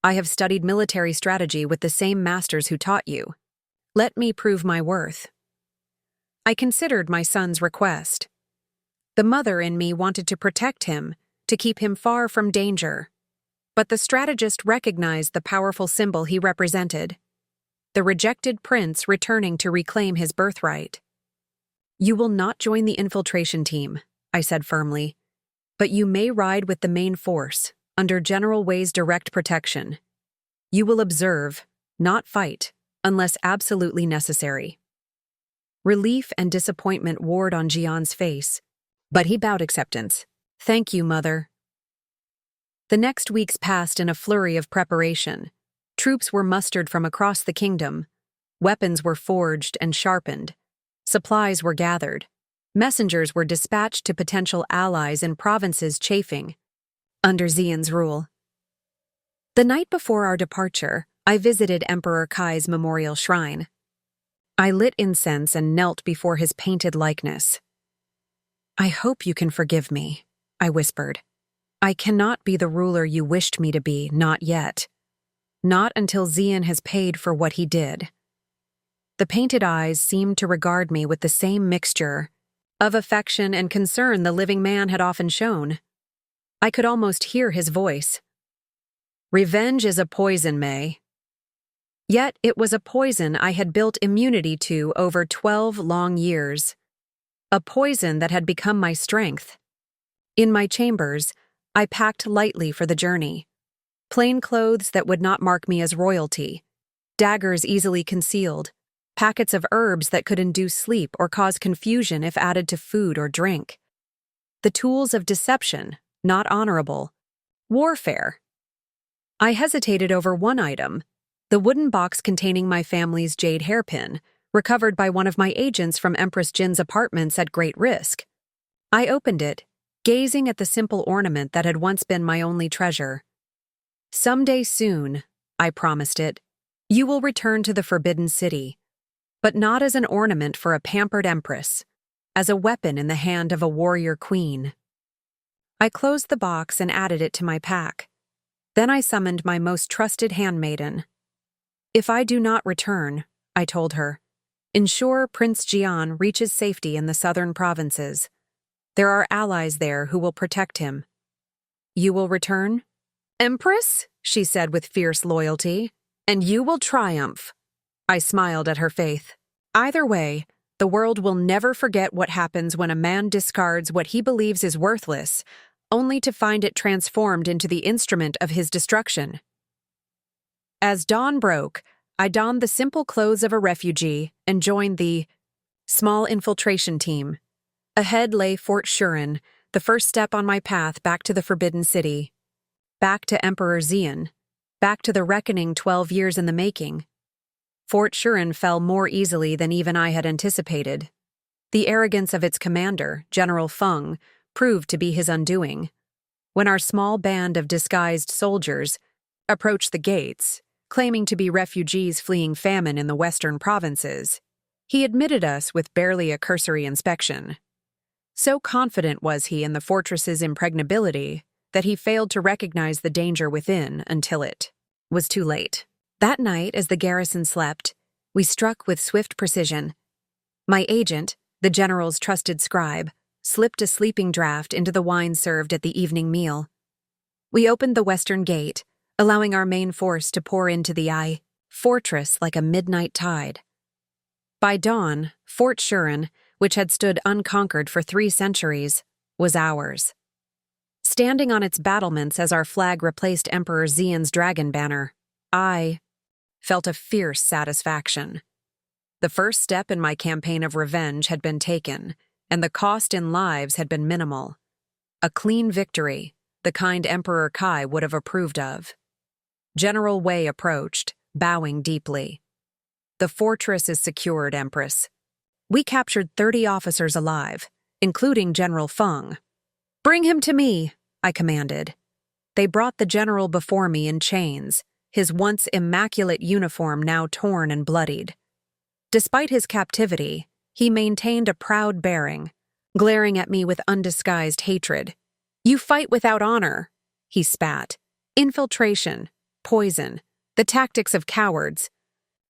[SPEAKER 1] I have studied military strategy with the same masters who taught you. Let me prove my worth. I considered my son's request. The mother in me wanted to protect him, to keep him far from danger. But the strategist recognized the powerful symbol he represented. The rejected prince returning to reclaim his birthright. You will not join the infiltration team, I said firmly, but you may ride with the main force, under General Wei's direct protection. You will observe, not fight, unless absolutely necessary. Relief and disappointment warred on Jian's face, but he bowed acceptance. Thank you, Mother. The next weeks passed in a flurry of preparation. Troops were mustered from across the kingdom. Weapons were forged and sharpened. Supplies were gathered. Messengers were dispatched to potential allies in provinces chafing under Xian's rule. The night before our departure, I visited Emperor Kai's memorial shrine. I lit incense and knelt before his painted likeness. I hope you can forgive me, I whispered. I cannot be the ruler you wished me to be, not yet. Not until Xian has paid for what he did. The painted eyes seemed to regard me with the same mixture of affection and concern the living man had often shown. I could almost hear his voice. Revenge is a poison, May. Yet it was a poison I had built immunity to over 12 long years. A poison that had become my strength. In my chambers, I packed lightly for the journey. Plain clothes that would not mark me as royalty, daggers easily concealed, packets of herbs that could induce sleep or cause confusion if added to food or drink. The tools of deception, not honorable. Warfare. I hesitated over one item, the wooden box containing my family's jade hairpin, recovered by one of my agents from Empress Jin's apartments at great risk. I opened it, gazing at the simple ornament that had once been my only treasure. Someday soon, I promised it, you will return to the Forbidden City, but not as an ornament for a pampered empress, as a weapon in the hand of a warrior queen. I closed the box and added it to my pack. Then I summoned my most trusted handmaiden. If I do not return, I told her, ensure Prince Jian reaches safety in the southern provinces. There are allies there who will protect him. You will return? Empress, she said with fierce loyalty, and you will triumph. I smiled at her faith. Either way, the world will never forget what happens when a man discards what he believes is worthless, only to find it transformed into the instrument of his destruction. As dawn broke, I donned the simple clothes of a refugee and joined the small infiltration team. Ahead lay Fort Shuren, the first step on my path back to the Forbidden City. Back to Emperor Xian. Back to the reckoning 12 years in the making. Fort Shuren fell more easily than even I had anticipated. The arrogance of its commander, General Feng, proved to be his undoing. When our small band of disguised soldiers approached the gates, claiming to be refugees fleeing famine in the western provinces, he admitted us with barely a cursory inspection. So confident was he in the fortress's impregnability that he failed to recognize the danger within until it was too late. That night, as the garrison slept, we struck with swift precision. My agent, the general's trusted scribe, slipped a sleeping draught into the wine served at the evening meal. We opened the western gate, allowing our main force to pour into the fortress like a midnight tide. By dawn, Fort Shuren, which had stood unconquered for 3 centuries, was ours. Standing on its battlements as our flag replaced Emperor Xian's dragon banner, I felt a fierce satisfaction. The first step in my campaign of revenge had been taken, and the cost in lives had been minimal. A clean victory, the kind Emperor Kai would have approved of. General Wei approached, bowing deeply. The fortress is secured, Empress. We captured 30 officers alive, including General Feng. Bring him to me, I commanded. They brought the general before me in chains, his once immaculate uniform now torn and bloodied. Despite his captivity, he maintained a proud bearing, glaring at me with undisguised hatred. You fight without honor, he spat. Infiltration, poison, the tactics of cowards,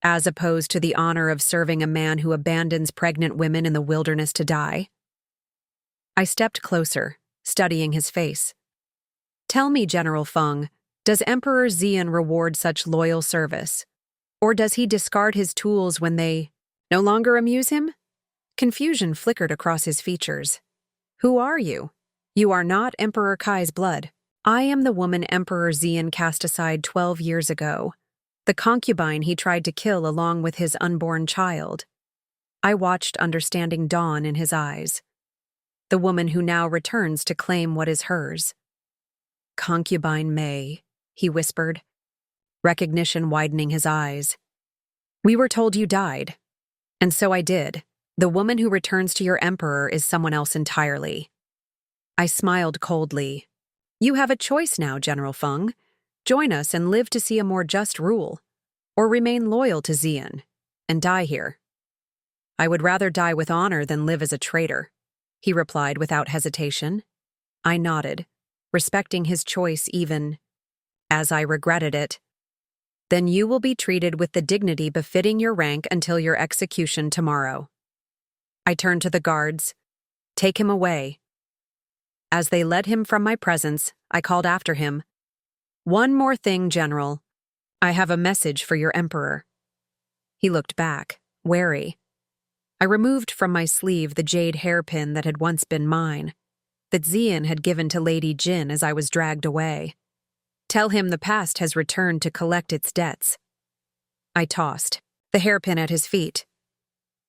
[SPEAKER 1] as opposed to the honor of serving a man who abandons pregnant women in the wilderness to die. I stepped closer, studying his face. Tell me, General Feng, does Emperor Xian reward such loyal service? Or does he discard his tools when they no longer amuse him? Confusion flickered across his features. Who are you? You are not Emperor Kai's blood. I am the woman Emperor Xian cast aside 12 years ago, the concubine he tried to kill along with his unborn child. I watched understanding dawn in his eyes. The woman who now returns to claim what is hers. Concubine Mei, he whispered, recognition widening his eyes. We were told you died. And so I did. The woman who returns to your emperor is someone else entirely. I smiled coldly. You have a choice now, General Feng. Join us and live to see a more just rule, or remain loyal to Xian and die here. I would rather die with honor than live as a traitor, he replied without hesitation. I nodded, respecting his choice even as I regretted it. Then you will be treated with the dignity befitting your rank until your execution tomorrow. I turned to the guards. Take him away. As they led him from my presence, I called after him. One more thing, General. I have a message for your emperor. He looked back, wary. I removed from my sleeve the jade hairpin that had once been mine, that Xian had given to Lady Jin as I was dragged away. Tell him the past has returned to collect its debts. I tossed, the hairpin at his feet.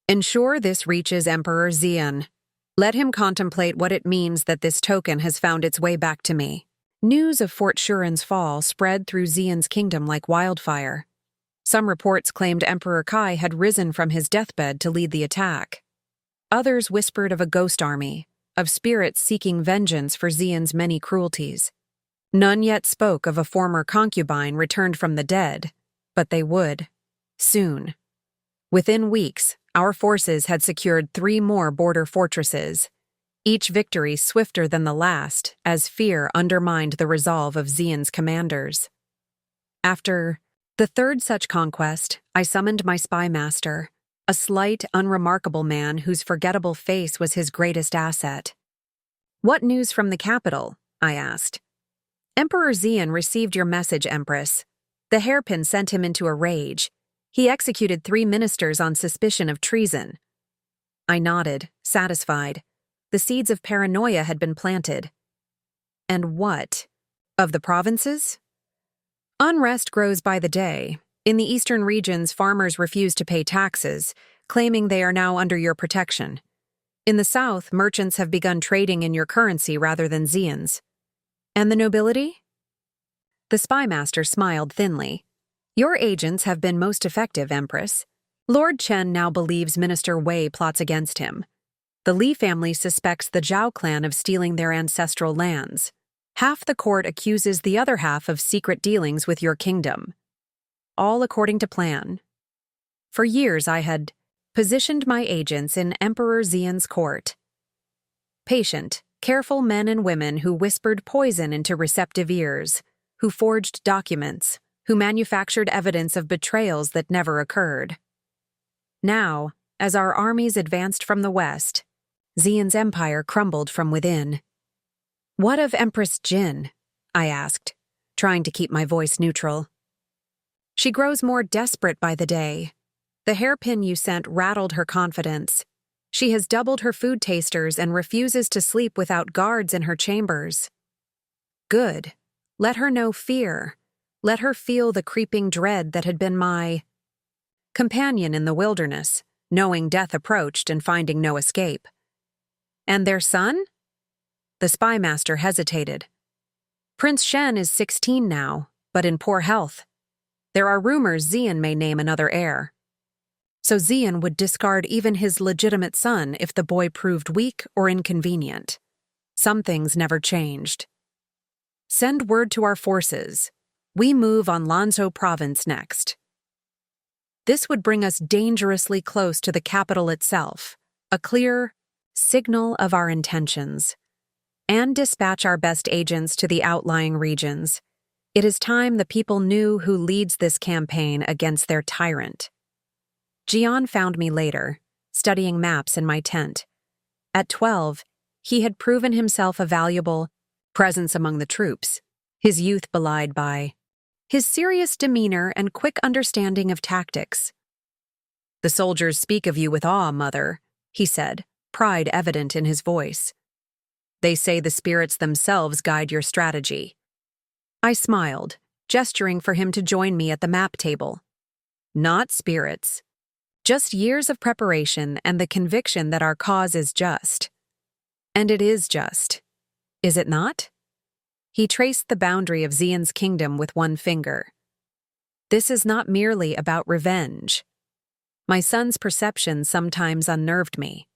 [SPEAKER 1] Ensure this reaches Emperor Xian. Let him contemplate what it means that this token has found its way back to me. News of Fort Shuren's fall spread through Xian's kingdom like wildfire. Some reports claimed Emperor Kai had risen from his deathbed to lead the attack. Others whispered of a ghost army, of spirits seeking vengeance for Xian's many cruelties. None yet spoke of a former concubine returned from the dead, but they would. Soon. Within weeks, our forces had secured 3 more border fortresses, each victory swifter than the last as fear undermined the resolve of Xian's commanders. After the 3rd such conquest, I summoned my spy master, a slight, unremarkable man whose forgettable face was his greatest asset. "What news from the capital?" I asked. "Emperor Xian received your message, Empress. The hairpin sent him into a rage. He executed 3 ministers on suspicion of treason." I nodded, satisfied. The seeds of paranoia had been planted. "And what? Of the provinces?" "Unrest grows by the day. In the eastern regions, farmers refuse to pay taxes, claiming they are now under your protection. In the south, merchants have begun trading in your currency rather than Xian's. And the nobility?" The spy master smiled thinly. "Your agents have been most effective, Empress. Lord Chen now believes Minister Wei plots against him. The Li family suspects the Zhao clan of stealing their ancestral lands. Half the court accuses the other half of secret dealings with your kingdom. All according to plan. For years I had positioned my agents in Emperor Xian's court. Patient, careful men and women who whispered poison into receptive ears, who forged documents, who manufactured evidence of betrayals that never occurred. Now, as our armies advanced from the west, Xian's empire crumbled from within. "What of Empress Jin?" I asked, trying to keep my voice neutral. "She grows more desperate by the day. The hairpin you sent rattled her confidence. She has doubled her food tasters and refuses to sleep without guards in her chambers." "Good. Let her know fear. Let her feel the creeping dread that had been my companion in the wilderness, knowing death approached and finding no escape." "And their son?" The spy master hesitated. "Prince Shen is 16 now, but in poor health. There are rumors Xian may name another heir." So Xian would discard even his legitimate son if the boy proved weak or inconvenient. Some things never changed. "Send word to our forces. We move on Lanzhou province next." This would bring us dangerously close to the capital itself, a clear signal of our intentions. And dispatch our best agents to the outlying regions. It is time the people knew who leads this campaign against their tyrant. Jian found me later, studying maps in my tent. At 12, he had proven himself a valuable presence among the troops, his youth belied by his serious demeanor and quick understanding of tactics. "The soldiers speak of you with awe, Mother," he said, pride evident in his voice. "They say the spirits themselves guide your strategy." I smiled, gesturing for him to join me at the map table. "Not spirits. Just years of preparation and the conviction that our cause is just." "And it is just. Is it not?" He traced the boundary of Xian's kingdom with one finger. "This is not merely about revenge." My son's perception sometimes unnerved me.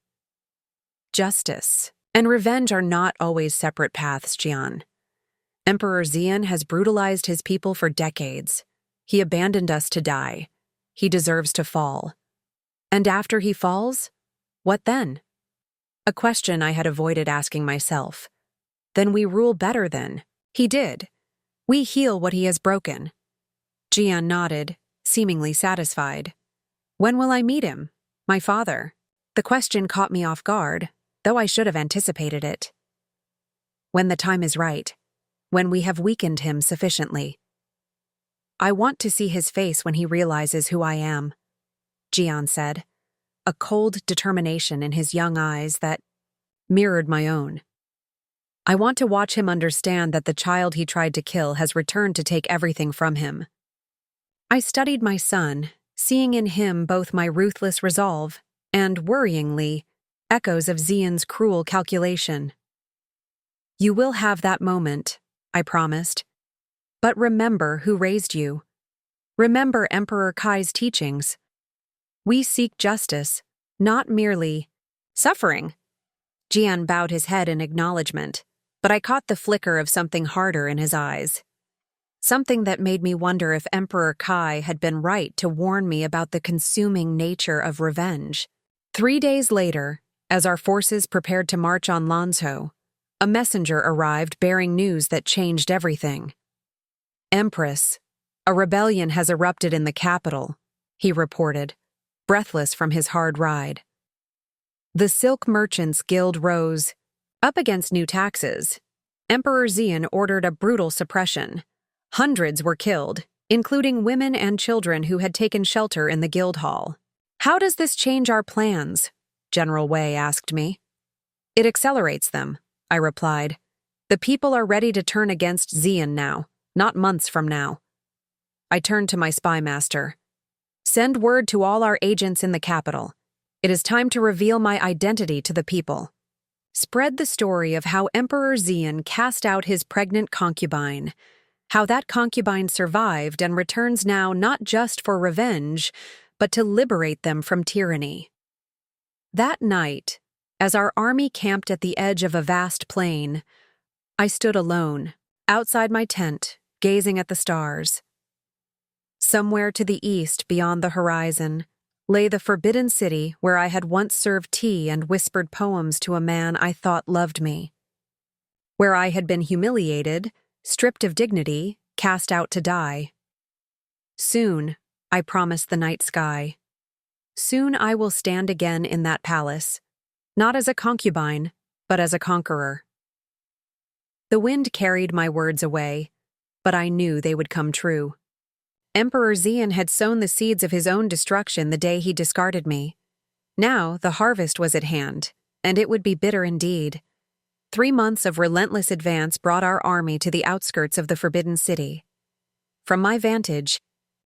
[SPEAKER 1] "Justice and revenge are not always separate paths, Jian. Emperor Xian has brutalized his people for decades. He abandoned us to die. He deserves to fall. And after he falls, what then?" A question I had avoided asking myself. "Then we rule better then." He did. "We heal what he has broken." Jian nodded, seemingly satisfied. "When will I meet him? My father?" The question caught me off guard, though I should have anticipated it. "When the time is right. When we have weakened him sufficiently. I want to see his face when he realizes who I am." Jian said, a cold determination in his young eyes that mirrored my own. I want to watch him understand that the child he tried to kill has returned to take everything from him. I studied my son, seeing in him both my ruthless resolve and, worryingly, echoes of Xian's cruel calculation. You will have that moment, I promised. But remember who raised you. Remember Emperor Kai's teachings. We seek justice, not merely suffering. Jian bowed his head in acknowledgement, but I caught the flicker of something harder in his eyes. Something that made me wonder if Emperor Kai had been right to warn me about the consuming nature of revenge. 3 days later, as our forces prepared to march on Lanzhou, a messenger arrived bearing news that changed everything. Empress, a rebellion has erupted in the capital, he reported, breathless from his hard ride. The Silk Merchants Guild rose. Up against new taxes, Emperor Xian ordered a brutal suppression. Hundreds were killed, including women and children who had taken shelter in the guild hall. How does this change our plans? General Wei asked me. It accelerates them, I replied. The people are ready to turn against Xian now, not months from now. I turned to my spy master. Send word to all our agents in the capital. It is time to reveal my identity to the people. Spread the story of how Emperor Xian cast out his pregnant concubine, how that concubine survived and returns now not just for revenge, but to liberate them from tyranny. That night, as our army camped at the edge of a vast plain, I stood alone, outside my tent, gazing at the stars. Somewhere to the east, beyond the horizon, lay the forbidden city where I had once served tea and whispered poems to a man I thought loved me. Where I had been humiliated, stripped of dignity, cast out to die. Soon, I promised the night sky. Soon I will stand again in that palace, not as a concubine, but as a conqueror. The wind carried my words away, but I knew they would come true. Emperor Xian had sown the seeds of his own destruction the day he discarded me. Now the harvest was at hand, and it would be bitter indeed. 3 months of relentless advance brought our army to the outskirts of the Forbidden City. From my vantage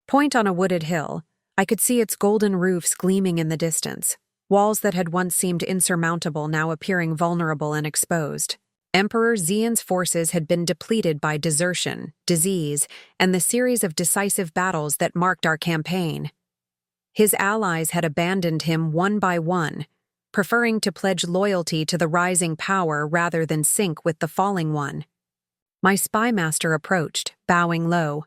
[SPEAKER 1] point on a wooded hill, I could see its golden roofs gleaming in the distance, walls that had once seemed insurmountable now appearing vulnerable and exposed. Emperor Xian's forces had been depleted by desertion, disease, and the series of decisive battles that marked our campaign. His allies had abandoned him one by one, preferring to pledge loyalty to the rising power rather than sink with the falling one. My spy master approached, bowing low.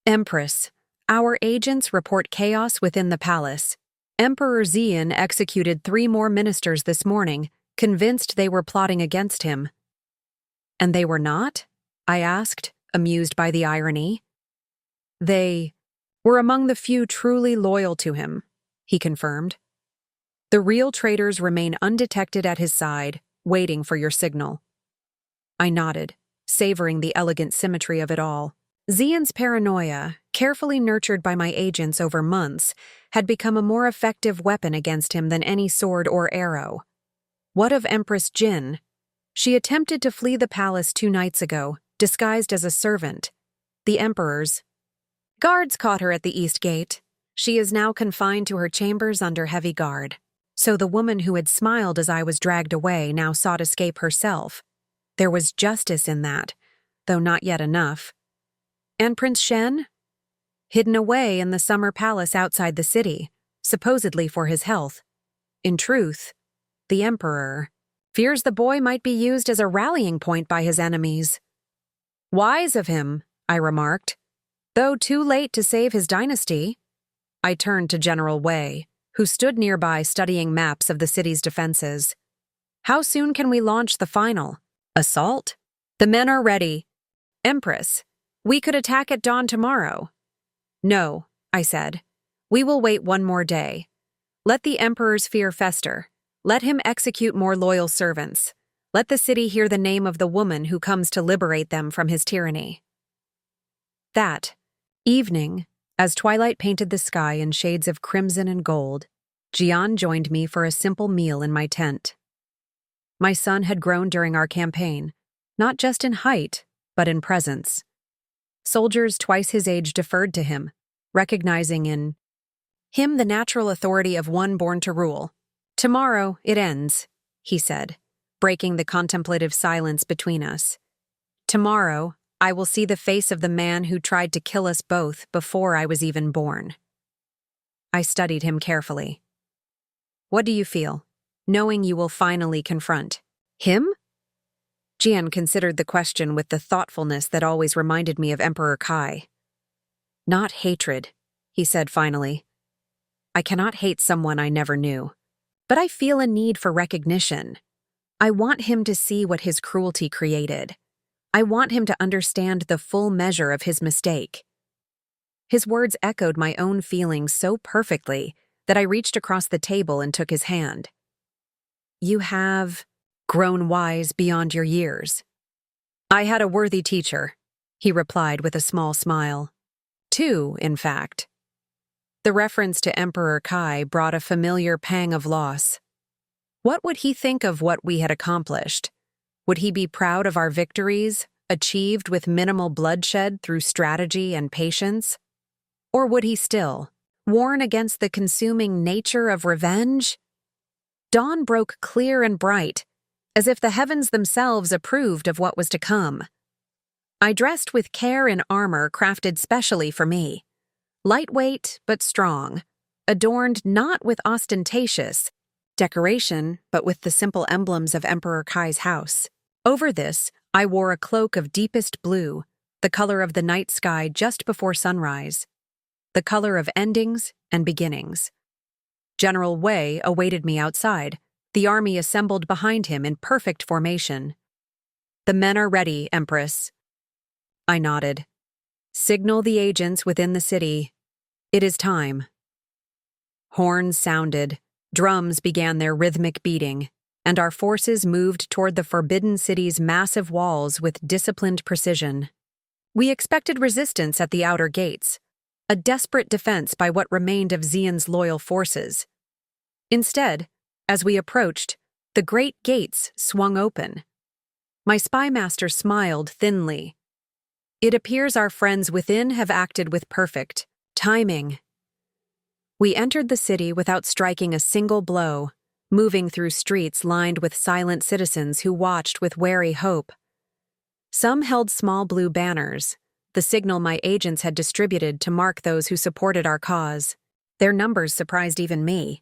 [SPEAKER 1] Empress, our agents report chaos within the palace. Emperor Xian executed 3 more ministers this morning, convinced they were plotting against him. And they were not? I asked, amused by the irony. They were among the few truly loyal to him, he confirmed. The real traitors remain undetected at his side, waiting for your signal. I nodded, savoring the elegant symmetry of it all. Xian's paranoia, carefully nurtured by my agents over months, had become a more effective weapon against him than any sword or arrow. What of Empress Jin? She attempted to flee the palace 2 nights ago, disguised as a servant. The Emperor's guards caught her at the east gate. She is now confined to her chambers under heavy guard. So the woman who had smiled as I was dragged away now sought escape herself. There was justice in that, though not yet enough. And Prince Shen? Hidden away in the summer palace outside the city, supposedly for his health. In truth, the Emperor fears the boy might be used as a rallying point by his enemies. Wise of him, I remarked. Though too late to save his dynasty. I turned to General Wei, who stood nearby studying maps of the city's defenses. How soon can we launch the final assault? The men are ready. Empress, we could attack at dawn tomorrow. No, I said. We will wait 1 more day. Let the Emperor's fear fester. Let him execute more loyal servants. Let the city hear the name of the woman who comes to liberate them from his tyranny. That evening, As twilight painted the sky in shades of crimson and gold, Jian joined me for a simple meal in my tent. My son had grown during our campaign, not just in height, but in presence. Soldiers twice his age deferred to him, recognizing in him the natural authority of one born to rule. "Tomorrow it ends," he said, breaking the contemplative silence between us. "Tomorrow, I will see the face of the man who tried to kill us both before I was even born." I studied him carefully. "What do you feel, knowing you will finally confront him?" Jian considered the question with the thoughtfulness that always reminded me of Emperor Kai. "Not hatred," he said finally. "I cannot hate someone I never knew. But I feel a need for recognition. I want him to see what his cruelty created. I want him to understand the full measure of his mistake." His words echoed my own feelings so perfectly that I reached across the table and took his hand. "You have grown wise beyond your years." "I had a worthy teacher," he replied with a small smile. "Two, in fact." The reference to Emperor Kai brought a familiar pang of loss. What would he think of what we had accomplished? Would he be proud of our victories, achieved with minimal bloodshed through strategy and patience? Or would he still warn against the consuming nature of revenge? Dawn broke clear and bright, as if the heavens themselves approved of what was to come. I dressed with care in armor crafted specially for me, lightweight but strong, adorned not with ostentatious decoration but with the simple emblems of Emperor Kai's house. Over this, I wore a cloak of deepest blue, the color of the night sky just before sunrise, the color of endings and beginnings. General Wei awaited me outside, the army assembled behind him in perfect formation. "The men are ready, Empress." I nodded. "Signal the agents within the city. It is time." Horns sounded, drums began their rhythmic beating, and our forces moved toward the Forbidden City's massive walls with disciplined precision. We expected resistance at the outer gates, a desperate defense by what remained of Xian's loyal forces. Instead, as we approached, the great gates swung open. My spy master smiled thinly. "It appears our friends within have acted with perfect timing." We entered the city without striking a single blow, moving through streets lined with silent citizens who watched with wary hope. Some held small blue banners, the signal my agents had distributed to mark those who supported our cause. Their numbers surprised even me.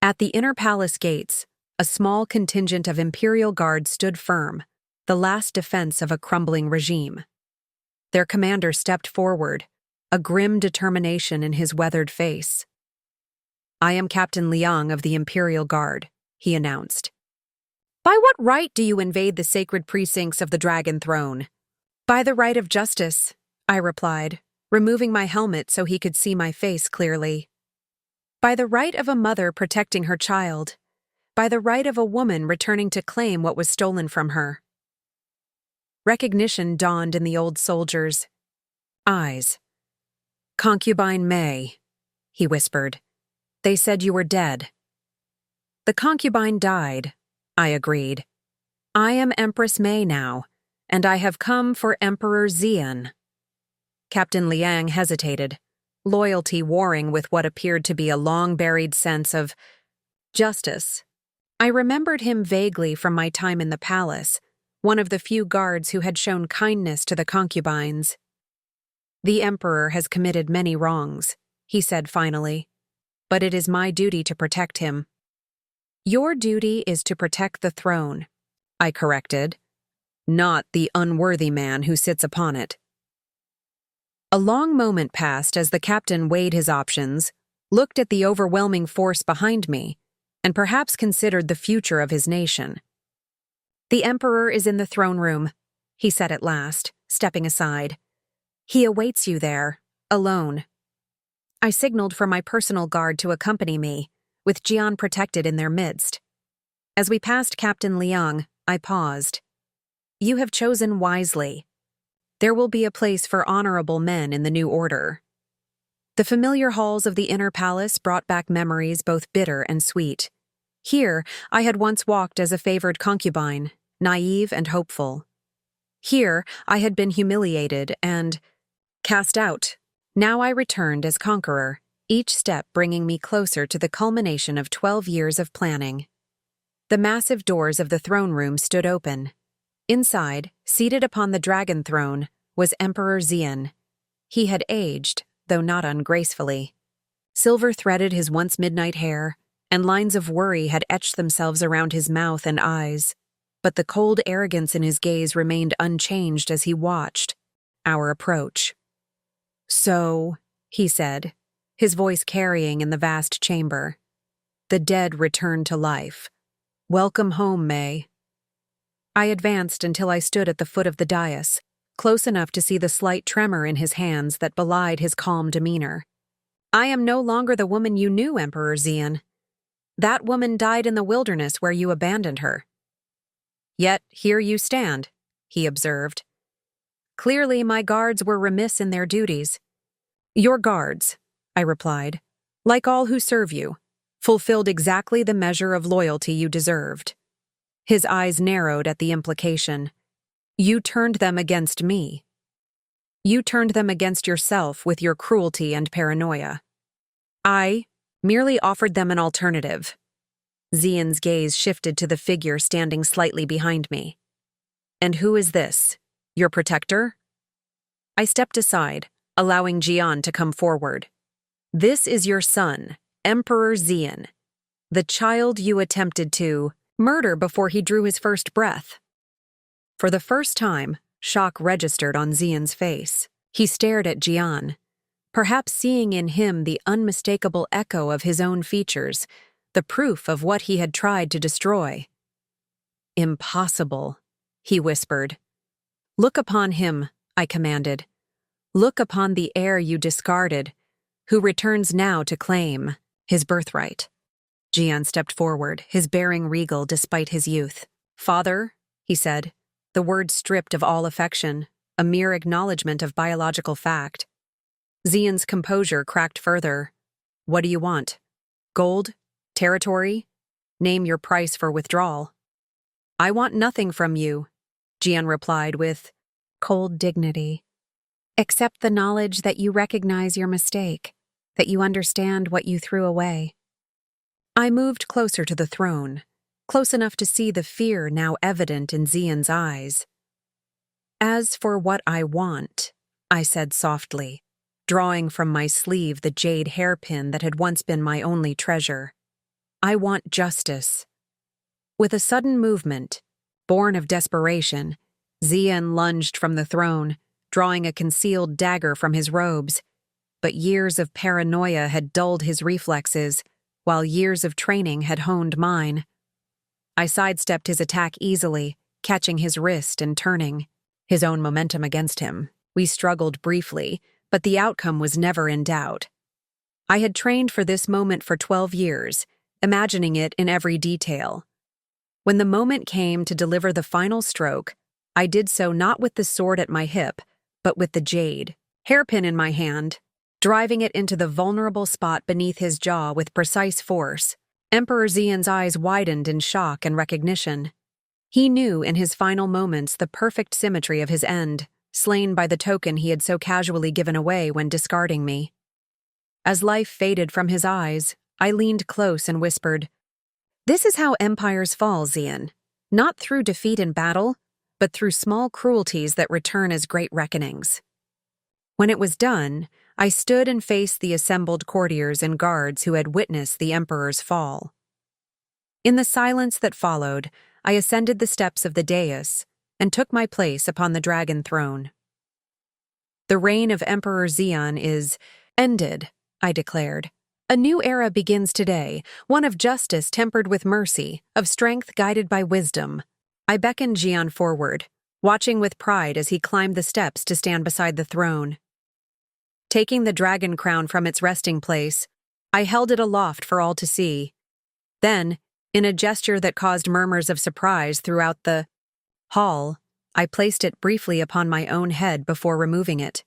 [SPEAKER 1] At the inner palace gates, a small contingent of imperial guards stood firm, the last defense of a crumbling regime. Their commander stepped forward, a grim determination in his weathered face. "I am Captain Liang of the Imperial Guard," he announced. "By what right do you invade the sacred precincts of the Dragon Throne?" "By the right of justice," I replied, removing my helmet so he could see my face clearly. "By the right of a mother protecting her child. By the right of a woman returning to claim what was stolen from her." Recognition dawned in the old soldier's eyes. "Concubine May," he whispered. "They said you were dead." "The concubine died," I agreed. "I am Empress May now, and I have come for Emperor Xian." Captain Liang hesitated, loyalty warring with what appeared to be a long-buried sense of justice. I remembered him vaguely from my time in the palace, one of the few guards who had shown kindness to the concubines. "The Emperor has committed many wrongs," he said finally, "but it is my duty to protect him." "Your duty is to protect the throne," I corrected, "not the unworthy man who sits upon it." A long moment passed as the captain weighed his options, looked at the overwhelming force behind me, and perhaps considered the future of his nation. "The Emperor is in the throne room," he said at last, stepping aside. "He awaits you there, alone." I signaled for my personal guard to accompany me, with Jian protected in their midst. As we passed Captain Liang, I paused. "You have chosen wisely. There will be a place for honorable men in the new order." The familiar halls of the inner palace brought back memories both bitter and sweet. Here, I had once walked as a favored concubine, naive and hopeful. Here, I had been humiliated and cast out. Now I returned as conqueror, each step bringing me closer to the culmination of 12 years of planning. The massive doors of the throne room stood open. Inside, seated upon the dragon throne, was Emperor Xian. He had aged, though not ungracefully. Silver threaded his once midnight hair, and lines of worry had etched themselves around his mouth and eyes, but the cold arrogance in his gaze remained unchanged as he watched our approach. "So," he said, his voice carrying in the vast chamber, "the dead returned to life. Welcome home, May." I advanced until I stood at the foot of the dais, close enough to see the slight tremor in his hands that belied his calm demeanor. "I am no longer the woman you knew, Emperor Xian. That woman died in the wilderness where you abandoned her." "Yet here you stand," he observed. "Clearly my guards were remiss in their duties." "Your guards," I replied, "like all who serve you, fulfilled exactly the measure of loyalty you deserved." His eyes narrowed at the implication. "You turned them against me. You turned them against yourself with your cruelty and paranoia. I merely offered them an alternative." Xian's gaze shifted to the figure standing slightly behind me. "And who is this? Your protector?" I stepped aside, allowing Jian to come forward. "This is your son, Emperor Xian, the child you attempted to murder before he drew his first breath." For the first time, shock registered on Xian's face. He stared at Jian, perhaps seeing in him the unmistakable echo of his own features, the proof of what he had tried to destroy. "Impossible," he whispered. "Look upon him," I commanded. "Look upon the heir you discarded, who returns now to claim his birthright." Jian stepped forward, his bearing regal despite his youth. "Father," he said, the word stripped of all affection, a mere acknowledgement of biological fact. Xian's composure cracked further. "What do you want? Gold? Territory? Name your price for withdrawal." "I want nothing from you," Jian replied with cold dignity, "except the knowledge that you recognize your mistake, that you understand what you threw away." I moved closer to the throne, close enough to see the fear now evident in Xian's eyes. "As for what I want," I said softly, drawing from my sleeve the jade hairpin that had once been my only treasure, "I want justice." With a sudden movement, born of desperation, Xian lunged from the throne, drawing a concealed dagger from his robes. But years of paranoia had dulled his reflexes, while years of training had honed mine. I sidestepped his attack easily, catching his wrist and turning, his own momentum against him. We struggled briefly, but the outcome was never in doubt. I had trained for this moment for 12 years, imagining it in every detail. When the moment came to deliver the final stroke, I did so not with the sword at my hip, but with the jade hairpin in my hand, driving it into the vulnerable spot beneath his jaw with precise force. Emperor Xian's eyes widened in shock and recognition. He knew in his final moments the perfect symmetry of his end, slain by the token he had so casually given away when discarding me. As life faded from his eyes, I leaned close and whispered, "This is how empires fall, Xian. Not through defeat in battle, but through small cruelties that return as great reckonings." When it was done, I stood and faced the assembled courtiers and guards who had witnessed the emperor's fall. In the silence that followed, I ascended the steps of the dais and took my place upon the dragon throne. "The reign of Emperor Xian is ended," I declared. "A new era begins today, one of justice tempered with mercy, of strength guided by wisdom." I beckoned Xian forward, watching with pride as he climbed the steps to stand beside the throne. Taking the dragon crown from its resting place, I held it aloft for all to see. Then, in a gesture that caused murmurs of surprise throughout the hall, I placed it briefly upon my own head before removing it.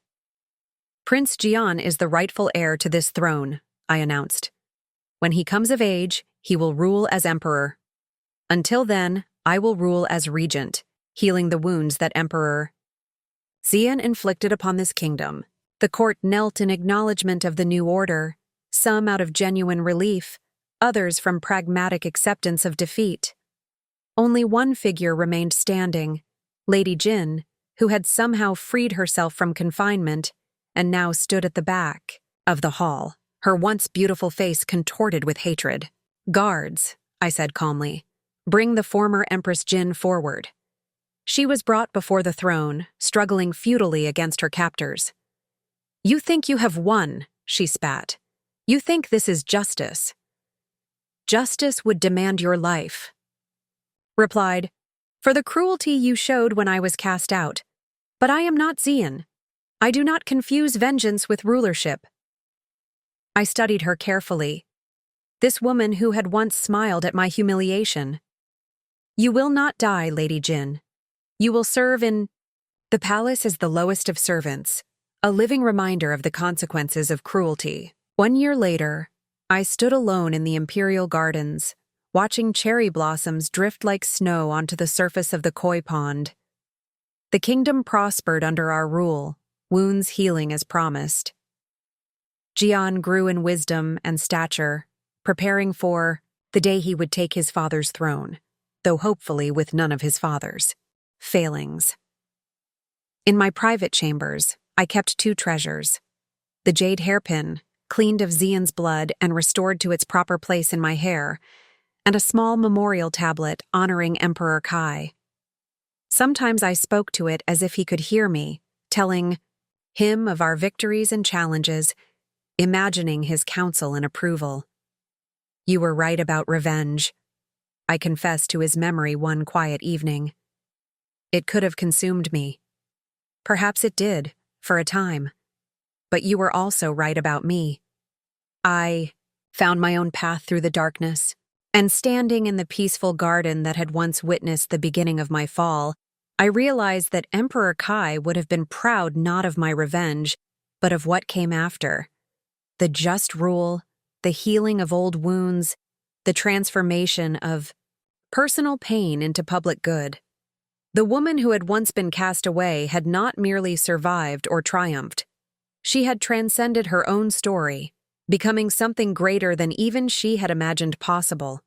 [SPEAKER 1] Prince Jian is the rightful heir to this throne, I announced. When he comes of age, he will rule as emperor. Until then, I will rule as regent, healing the wounds that Emperor Xian inflicted upon this kingdom. The court knelt in acknowledgement of the new order, some out of genuine relief, others from pragmatic acceptance of defeat. Only one figure remained standing, Lady Jin, who had somehow freed herself from confinement and now stood at the back of the hall, her once beautiful face contorted with hatred. "Guards," I said calmly, "bring the former Empress Jin forward." She was brought before the throne, struggling futilely against her captors. "You think you have won," she spat. "You think this is justice." "Justice would demand your life," replied, "for the cruelty you showed when I was cast out. But I am not Xian. I do not confuse vengeance with rulership." I studied her carefully. This woman who had once smiled at my humiliation. "You will not die, Lady Jin. You will serve in the palace as the lowest of servants, a living reminder of the consequences of cruelty." 1 year later, I stood alone in the imperial gardens, watching cherry blossoms drift like snow onto the surface of the koi pond. The kingdom prospered under our rule, wounds healing as promised. Jian grew in wisdom and stature, preparing for the day he would take his father's throne, though hopefully with none of his father's failings. In my private chambers, I kept 2 treasures: the jade hairpin, cleaned of Xian's blood and restored to its proper place in my hair, and a small memorial tablet honoring Emperor Kai. Sometimes I spoke to it as if he could hear me, telling him of our victories and challenges, imagining his counsel and approval. "You were right about revenge," I confessed to his memory one quiet evening. "It could have consumed me. Perhaps it did, for a time. But you were also right about me. I found my own path through the darkness, and standing in the peaceful garden that had once witnessed the beginning of my fall, I realized that Emperor Kai would have been proud not of my revenge, but of what came after. The just rule, the healing of old wounds, the transformation of personal pain into public good. The woman who had once been cast away had not merely survived or triumphed. She had transcended her own story, becoming something greater than even she had imagined possible.